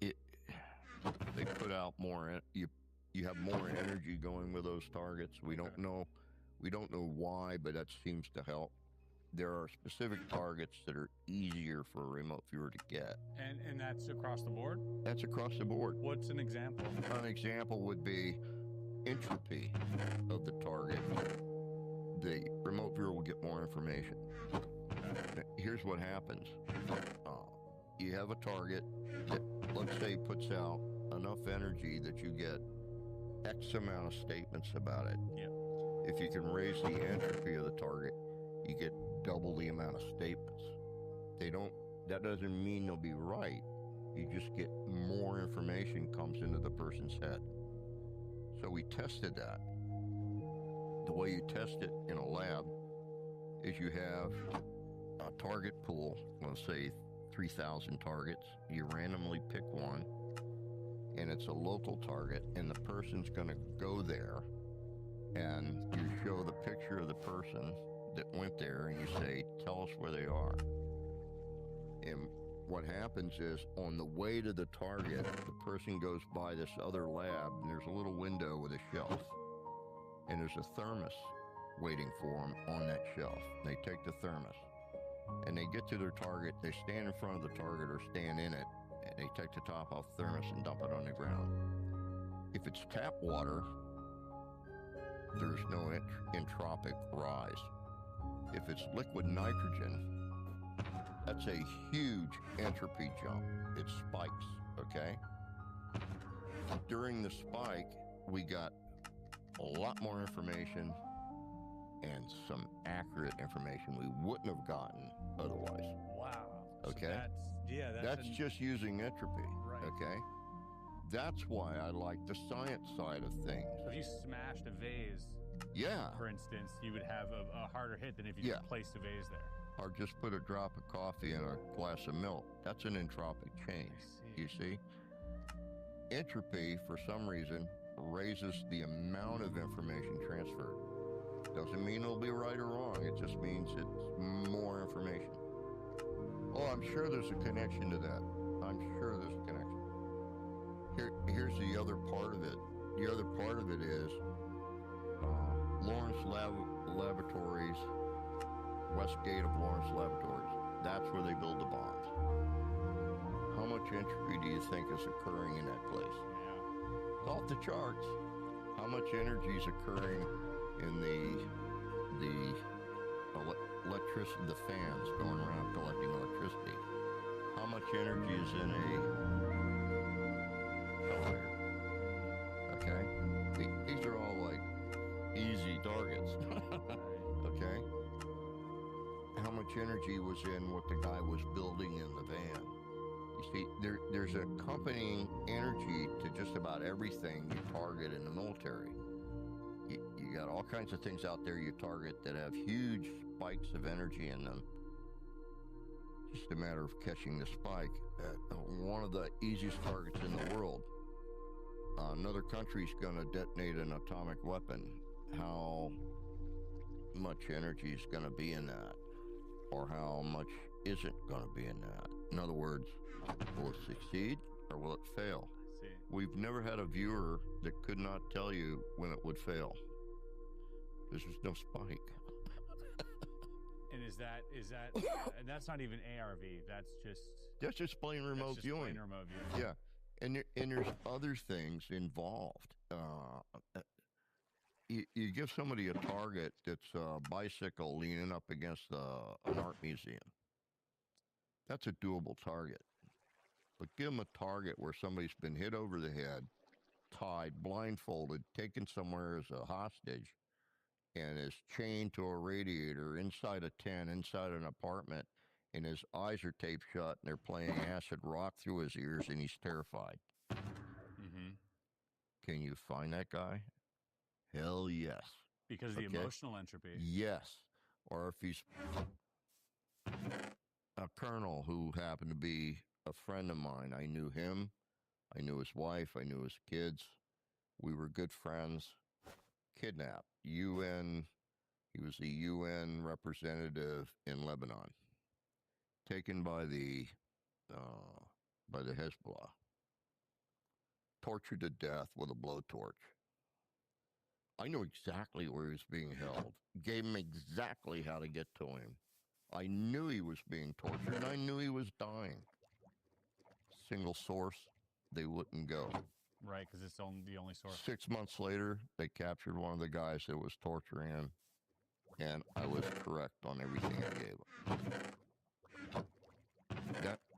Speaker 3: it. They put out more. You have more energy going with those targets. We don't know why, but that seems to help. There are specific targets that are easier for a remote viewer to get.
Speaker 2: And that's across the board?
Speaker 3: That's across the board.
Speaker 2: What's an example?
Speaker 3: An example would be entropy of the target. The remote viewer will get more information. Here's what happens. You have a target that, let's say, puts out enough energy that you get X amount of statements about it.
Speaker 2: Yeah.
Speaker 3: If you can raise the entropy of the target, you get double the amount of statements. That doesn't mean they'll be right. You just get more information comes into the person's head. So we tested that. The way you test it in a lab is you have a target pool, let's say 3,000 targets. You randomly pick one, and it's a local target, and the person's going to go there, and you show the picture of the person that went there, and you say, tell us where they are. And what happens is, on the way to the target, the person goes by this other lab, and there's a little window with a shelf, and there's a thermos waiting for them on that shelf. They take the thermos, and they get to their target, they stand in front of the target or stand in it, and they take the top off the thermos and dump it on the ground. If it's tap water, there's no entropic rise. If it's liquid nitrogen, that's a huge entropy jump. It spikes, okay? During the spike, we got a lot more information and some accurate information we wouldn't have gotten otherwise.
Speaker 2: Wow.
Speaker 3: Okay.
Speaker 2: So
Speaker 3: That's just using entropy.
Speaker 2: Right.
Speaker 3: Okay. That's why I like the science side of things.
Speaker 2: So if you smashed a vase,
Speaker 3: Yeah.
Speaker 2: for instance, you would have a harder hit than if you just placed a vase there.
Speaker 3: Or just put a drop of coffee in a glass of milk. That's an entropic change. You see? Entropy, for some reason, raises the amount of information transferred. Doesn't mean it'll be right or wrong. It just means it's more information. Oh, I'm sure there's a connection to that. I'm sure there's a connection. Here's the other part of it. The other part of it is Lawrence Laboratories, west gate of Lawrence Laboratories. That's where they build the bombs. How much entropy do you think is occurring in that place? It's off the charts. How much energy is occurring in the electricity, the fans going around collecting electricity? How much energy is in a fire? Okay? These are all like easy targets. Okay? How much energy was in what the guy was building in the van? You see, there's accompanying energy to just about everything you target in the military. You got all kinds of things out there you target that have huge spikes of energy in them. Just a matter of catching the spike. One of the easiest targets in the world. Another country's going to detonate an atomic weapon. How much energy is going to be in that? Or how much isn't going to be in that? In other words, will it succeed or will it fail?
Speaker 2: I see.
Speaker 3: We've never had a viewer that could not tell you when it would fail. There's just no spike.
Speaker 2: And is that and that's not even ARV.
Speaker 3: That's just plain remote viewing.
Speaker 2: Plain remote viewing.
Speaker 3: Yeah, and there's other things involved. You give somebody a target that's a bicycle leaning up against an art museum. That's a doable target. But give them a target where somebody's been hit over the head, tied, blindfolded, taken somewhere as a hostage, and is chained to a radiator inside a tent, inside an apartment, and his eyes are taped shut, and they're playing acid rock through his ears, and he's terrified.
Speaker 2: Mm-hmm.
Speaker 3: Can you find that guy? Hell yes.
Speaker 2: Because of the emotional entropy.
Speaker 3: Yes. Or if he's a colonel who happened to be a friend of mine. I knew him. I knew his wife. I knew his kids. We were good friends. Kidnapped. UN. He was the UN representative in Lebanon. Taken by the Hezbollah. Tortured to death with a blowtorch. I knew exactly where he was being held. Gave him exactly how to get to him. I knew he was being tortured, and I knew he was dying. Single source, they wouldn't go.
Speaker 2: Right, because it's the only source. 6
Speaker 3: months later, they captured one of the guys that was torturing him, and I was correct on everything I gave him.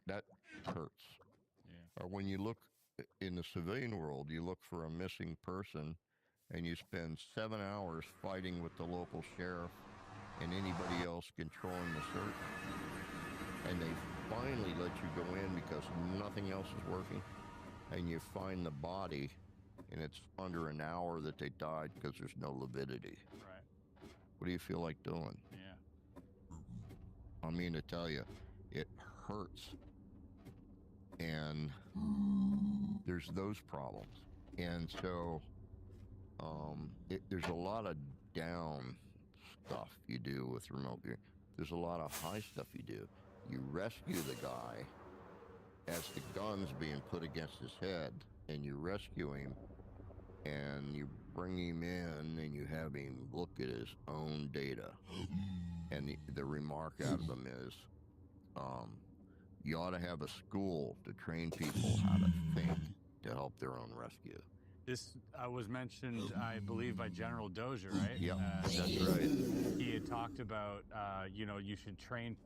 Speaker 3: That hurts.
Speaker 2: Yeah.
Speaker 3: Or when you look in the civilian world, you look for a missing person, and you spend 7 hours fighting with the local sheriff and anybody else controlling the search. And they finally let you go in because nothing else is working. And you find the body, and it's under an hour that they died because there's no lividity.
Speaker 2: Right.
Speaker 3: What do you feel like doing?
Speaker 2: Yeah.
Speaker 3: I mean to tell you, it hurts. And there's those problems. And so there's a lot of down stuff you do with remote viewing. There's a lot of high stuff you do. You rescue the guy as the gun's being put against his head, and you rescue him, and you bring him in, and you have him look at his own data. And the remark out of them is, you ought to have a school to train people how to think to help their own rescue.
Speaker 2: This was mentioned, I believe, by General Dozier, right?
Speaker 3: Yeah, that's right.
Speaker 2: He had talked about, you should train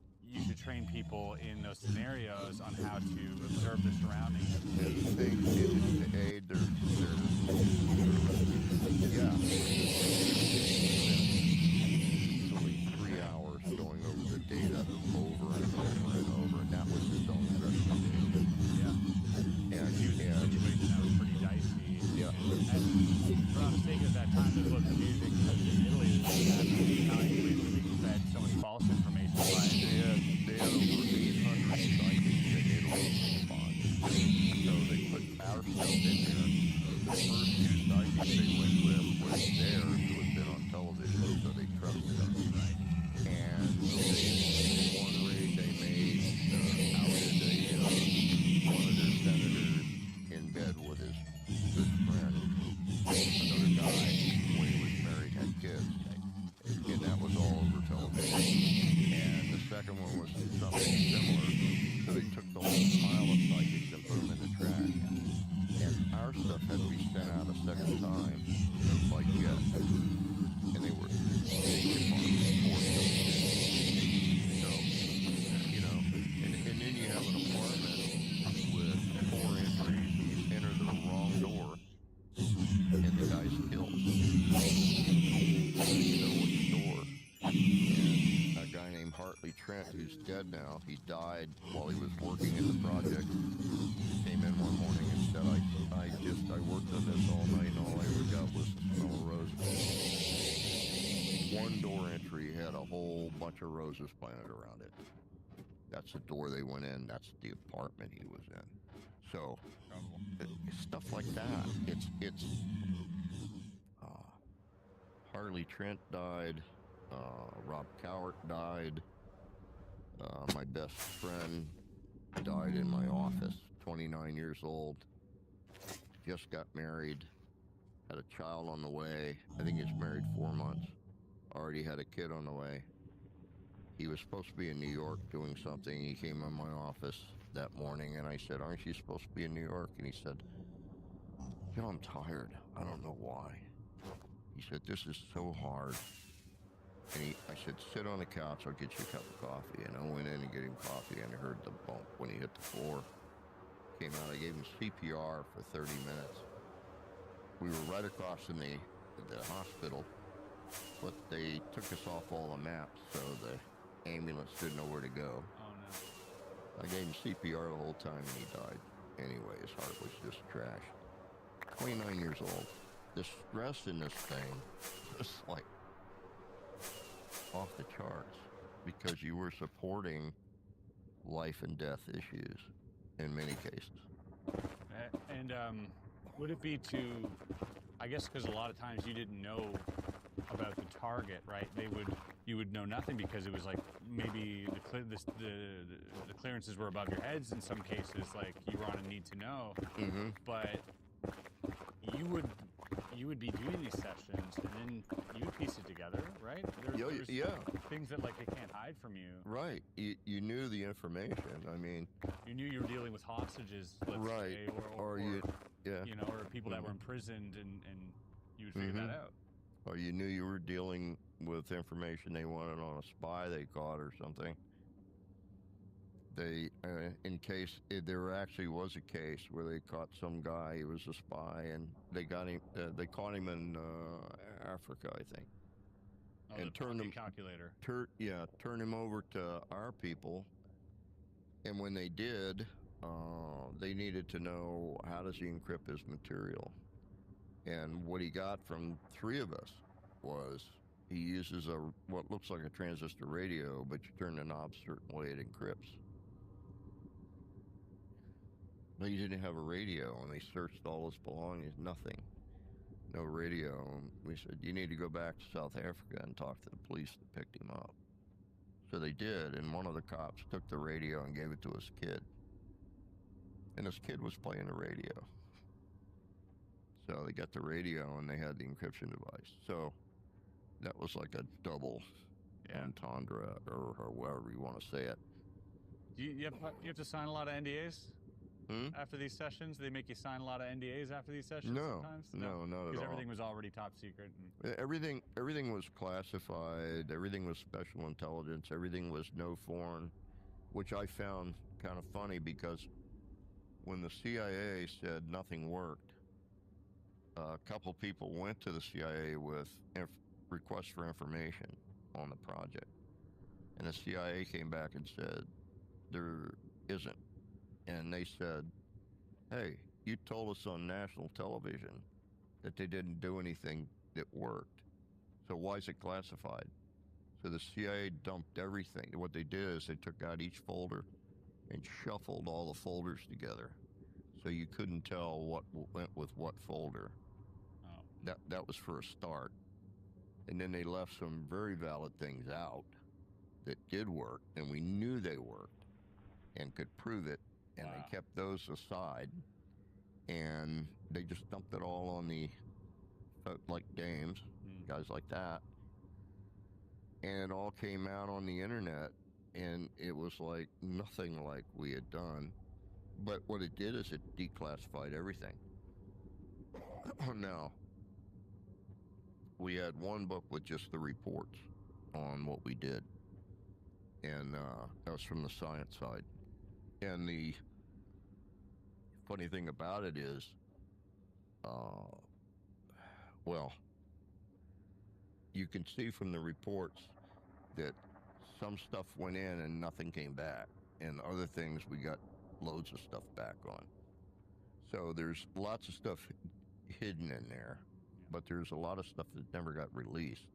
Speaker 2: people in those scenarios on how to observe their surroundings.
Speaker 3: And think to aid their
Speaker 2: And for us taking at that time, it was amazing because in Italy, they had Italian police were being fed so much false information by
Speaker 3: They had over 800 psychics in Italy respond. So they put our stuff in there. The first two psychics they went with was theirs, who had been on television, so they trusted us. And one raid they made outed one of their senators in bed with his good friend. Another guy, when he was married, had kids. And that was all over television. And the second one was something similar. So they took the whole pile of psychics and put them in the trash. And our stuff had to be sent out a second time, like jet. And they were taken on report. So, and then you have an apartment with 4 entries. You enter the wrong door, and the guy's killed. And a guy named Hartley Trent, who's dead now, he died while he was working in the project. Came in one morning and said, I worked on this all night and all I ever got was the smell of roses. One door entry had a whole bunch of roses planted around it. That's the door they went in. That's the apartment he was in. So, stuff like that. It's Harley Trent died. Rob Cowart died. My best friend died in my office, 29 years old. Just got married. Had a child on the way. I think he's married 4 months. Already had a kid on the way. He was supposed to be in New York doing something. He came in my office that morning and I said, "Aren't you supposed to be in New York?" And he said, "I'm tired. I don't know why." He said, "This is so hard." And I said, "Sit on the couch, I'll get you a cup of coffee." And I went in and get him coffee and I heard the bump when he hit the floor. Came out, I gave him CPR for 30 minutes. We were right across from the hospital, but they took us off all the maps, so the ambulance didn't know where to go.
Speaker 2: Oh, no.
Speaker 3: I gave him CPR the whole time and he died. Anyway, his heart was just trash. 29 years old. The stress in this thing was like off the charts because you were supporting life and death issues in many cases.
Speaker 2: And would it be I guess because a lot of times you didn't know about the target, right? You would know nothing because it was like maybe the clearances were above your heads in some cases, like you were on a need to know.
Speaker 3: Mm-hmm.
Speaker 2: But you would be doing these sessions and then you would piece it together, right? There's
Speaker 3: Yeah.
Speaker 2: Things that like they can't hide from you.
Speaker 3: Right. You knew the information. I mean,
Speaker 2: you knew you were dealing with hostages, let's
Speaker 3: right.
Speaker 2: say, or people that were imprisoned, and you would figure that out.
Speaker 3: Or you knew you were dealing with information they wanted on a spy they caught or something. There actually was a case where they caught some guy who was a spy, and they got him. They caught him in Africa, I think.
Speaker 2: Oh, and turned him calculator.
Speaker 3: Turn him over to our people. And when they did, they needed to know how does he encrypt his material. And what he got from 3 of us was he uses what looks like a transistor radio, but you turn the knob a certain way, it encrypts. But he didn't have a radio, and they searched all his belongings, nothing. No radio. And we said, you need to go back to South Africa and talk to the police that picked him up. So they did, and one of the cops took the radio and gave it to his kid. And his kid was playing the radio. So they got the radio, and they had the encryption device. So that was like a double entendre, or however you want to say it.
Speaker 2: You have to sign a lot of NDAs? After these sessions? They make you sign a lot of NDAs after these sessions sometimes?
Speaker 3: No, not at all.
Speaker 2: Because everything was already top secret.
Speaker 3: Everything was classified. Everything was special intelligence. Everything was no foreign, which I found kind of funny because when the CIA said nothing worked, a couple people went to the CIA with requests for information on the project. And the CIA came back and said, there isn't. And they said, hey, you told us on national television that they didn't do anything that worked. So why is it classified? So the CIA dumped everything. What they did is they took out each folder and shuffled all the folders together, so you couldn't tell what went with what folder.
Speaker 2: Oh.
Speaker 3: That was for a start. And then they left some very valid things out that did work, and we knew they worked and could prove it, and
Speaker 2: Wow.
Speaker 3: they kept those aside, and they just dumped it all on the folk like Dames, guys like that, and it all came out on the internet, and it was like nothing like we had done. But what it did is it declassified everything. Now, we had one book with just the reports on what we did, and that was from the science side. And the funny thing about it is, well, you can see from the reports that some stuff went in and nothing came back, and other things we got loads of stuff back on. So there's lots of stuff hidden in there, but there's a lot of stuff that never got released.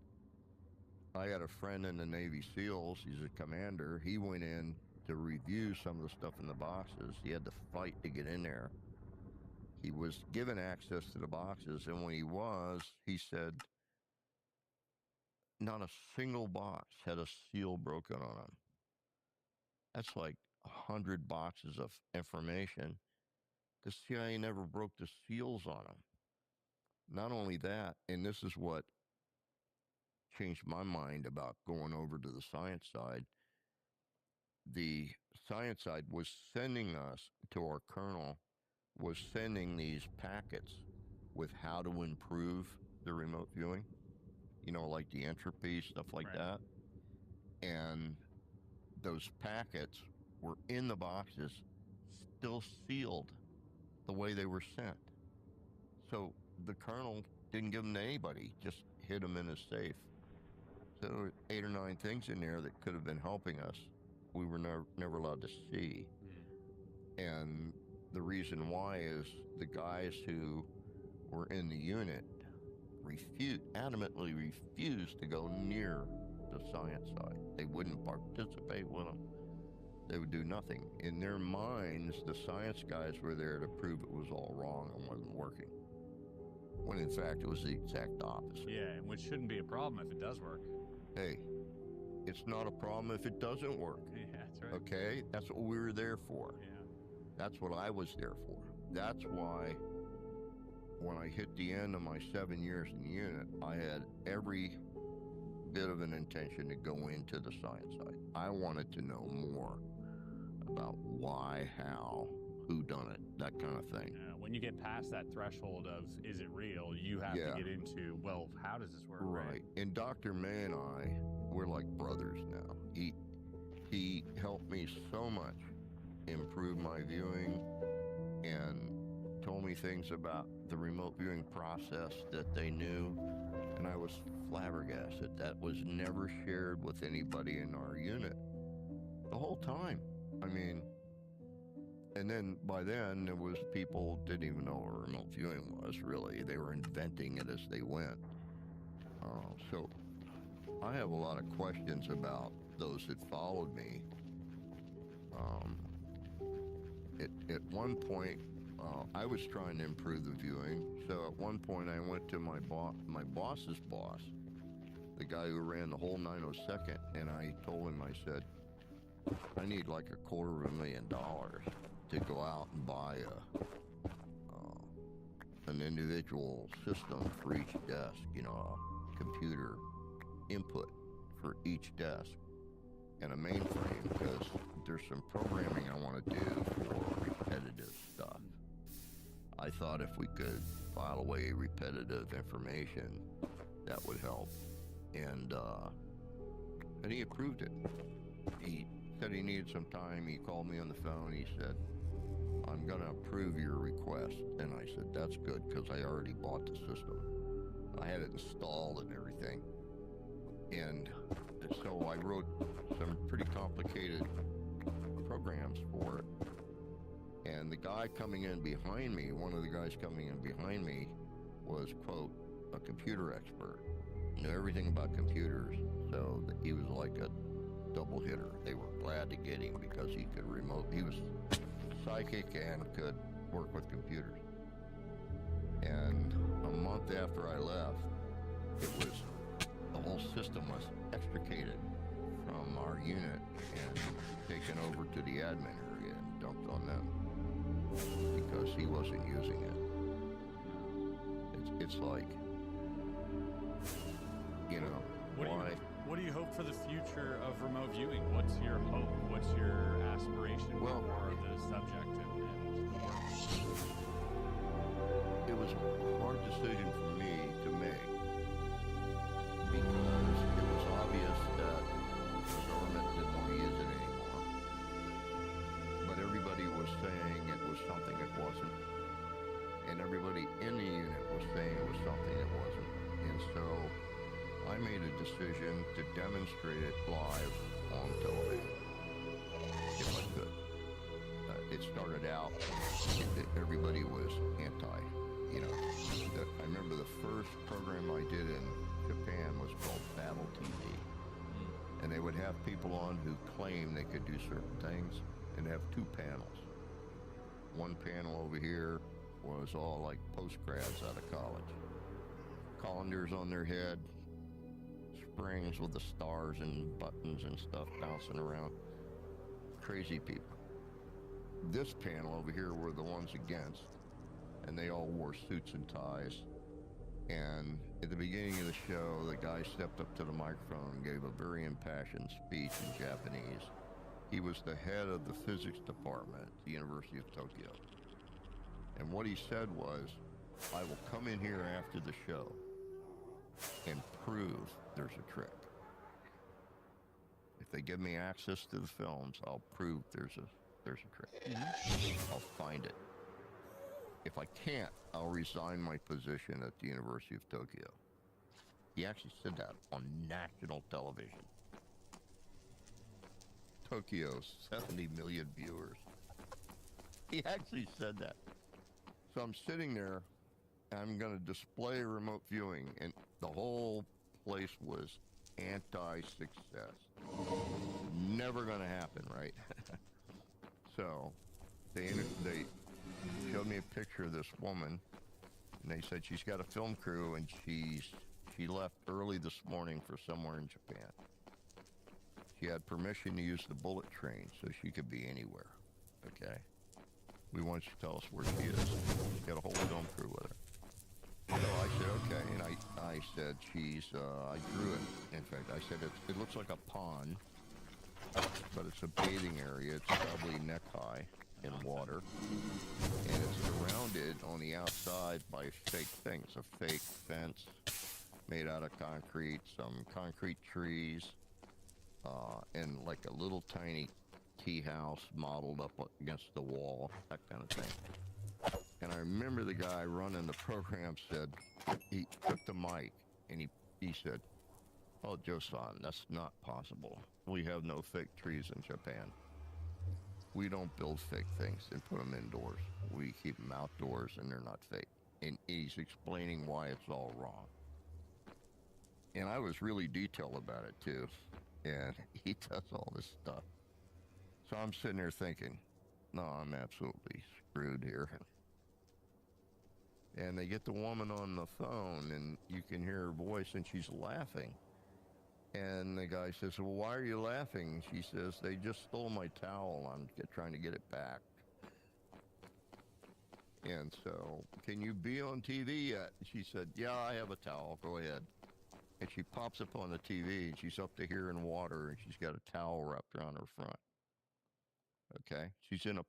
Speaker 3: I had a friend in the Navy SEALs. He's a commander. He went in to review some of the stuff in the boxes. He had to fight to get in there. He was given access to the boxes, and when he said not a single box had a seal broken on them. That's like 100 boxes of information. The CIA never broke the seals on them. Not only that, and this is what changed my mind about going over to the science side. The science side was sending us to our colonel, was sending these packets with how to improve the remote viewing, like the entropy, stuff like that. And those packets were in the boxes, still sealed the way they were sent. So the colonel didn't give them to anybody, just hid them in his safe. So there were 8 or 9 things in there that could have been helping us. We were never allowed to see. And the reason why is the guys who were in the unit adamantly refused to go near the science side. They wouldn't participate with them. They would do nothing. In their minds, the science guys were there to prove it was all wrong and wasn't working, when in fact it was the exact opposite.
Speaker 2: Yeah, and which shouldn't be a problem if it does work.
Speaker 3: Hey, it's not a problem if it doesn't work.
Speaker 2: Yeah, that's right.
Speaker 3: Okay? That's what we were there for.
Speaker 2: Yeah.
Speaker 3: That's what I was there for. That's why when I hit the end of my 7 years in the unit, I had every bit of an intention to go into the science side. I wanted to know more about why, how, who done it, that kind of thing.
Speaker 2: When you get past that threshold of, is it real, you have to get into, well, how does this work?
Speaker 3: Right. And Dr. May and I, we're like brothers now. He helped me so much improve my viewing and told me things about the remote viewing process that they knew, and I was flabbergasted. That was never shared with anybody in our unit the whole time. I mean, and then by then there was people didn't even know what remote viewing was, really. They were inventing it as they went. So I have a lot of questions about those that followed me. At one point, I was trying to improve the viewing. So at one point, I went to my boss's boss, the guy who ran the whole 902nd, and I told him, I said, I need like $250,000 to go out and buy an individual system for each desk, a computer input for each desk, and a mainframe, because there's some programming I want to do for repetitive stuff. I thought if we could file away repetitive information, that would help. And he approved it. He said he needed some time. He called me on the phone. He said, I'm going to approve your request. And I said, that's good, because I already bought the system. I had it installed and everything. And so I wrote some pretty complicated programs for it. And the guy coming in behind me, one of the guys coming in behind me, was, quote, a computer expert, knew everything about computers, so that he was like a double hitter. They were glad to get him because he was psychic and could work with computers. And a month after I left, the whole system was extricated from our unit and taken over to the admin area and dumped on them because he wasn't using it. It's like, you know,
Speaker 2: What do you hope for the future of remote viewing? What's your hope? What's your aspiration for the subject and the work?
Speaker 3: It was a hard decision for me to make because it was obvious that the government didn't want to use it anymore. But everybody was saying it was something it wasn't. And everybody in the unit was saying it was something it wasn't. And so I made a decision to demonstrate it live on television, if I could. It started out, everybody was anti, you know. I remember the first program I did in Japan was called Battle TV. And they would have people on who claimed they could do certain things and have two panels. One panel over here was all like post-grads out of college. Colanders on their head, springs with the stars and buttons and stuff bouncing around. Crazy people. This panel over here were the ones against, and they all wore suits and ties. And at the beginning of the show, the guy stepped up to the microphone and gave a very impassioned speech in Japanese. He was the head of the physics department at the University of Tokyo. And what he said was, I will come in here after the show and prove there's a trick. If they give me access to the films, I'll prove there's a trick. I'll find it. If I can't, I'll resign my position at the University of Tokyo. He actually said that on national television. Tokyo, 70 million viewers. He actually said that. So I'm sitting there, and I'm going to display remote viewing, and the whole place was anti-success. Never going to happen, right? So they showed me a picture of this woman, and they said she's got a film crew, and she left early this morning for somewhere in Japan. She had permission to use the bullet train, so she could be anywhere. Okay? We want you to tell us where she is. She's got a whole film crew with her. So I said, okay, and I said I drew it. In fact, I said it looks like a pond, but it's a bathing area. It's probably neck high in water, and it's surrounded on the outside by fake things, a fake fence made out of concrete, some concrete trees, and like a little tiny tea house modeled up against the wall, that kind of thing. And I remember the guy running the program said, he took the mic and he said, "Oh, Joe-san, that's not possible. We have no fake trees in Japan. We don't build fake things and put them indoors. We keep them outdoors and they're not fake." And he's explaining why it's all wrong. And I was really detailed about it too. And he does all this stuff. So I'm sitting there thinking, no, I'm absolutely screwed here. And they get the woman on the phone, and you can hear her voice, and she's laughing. And the guy says, "Well, why are you laughing?" She says, "They just stole my towel. I'm trying to get it back." And so, "Can you be on TV yet?" She said, "Yeah, I have a towel. Go ahead." And she pops up on the TV, and she's up to here in water, and she's got a towel wrapped around her front. Okay? She's in a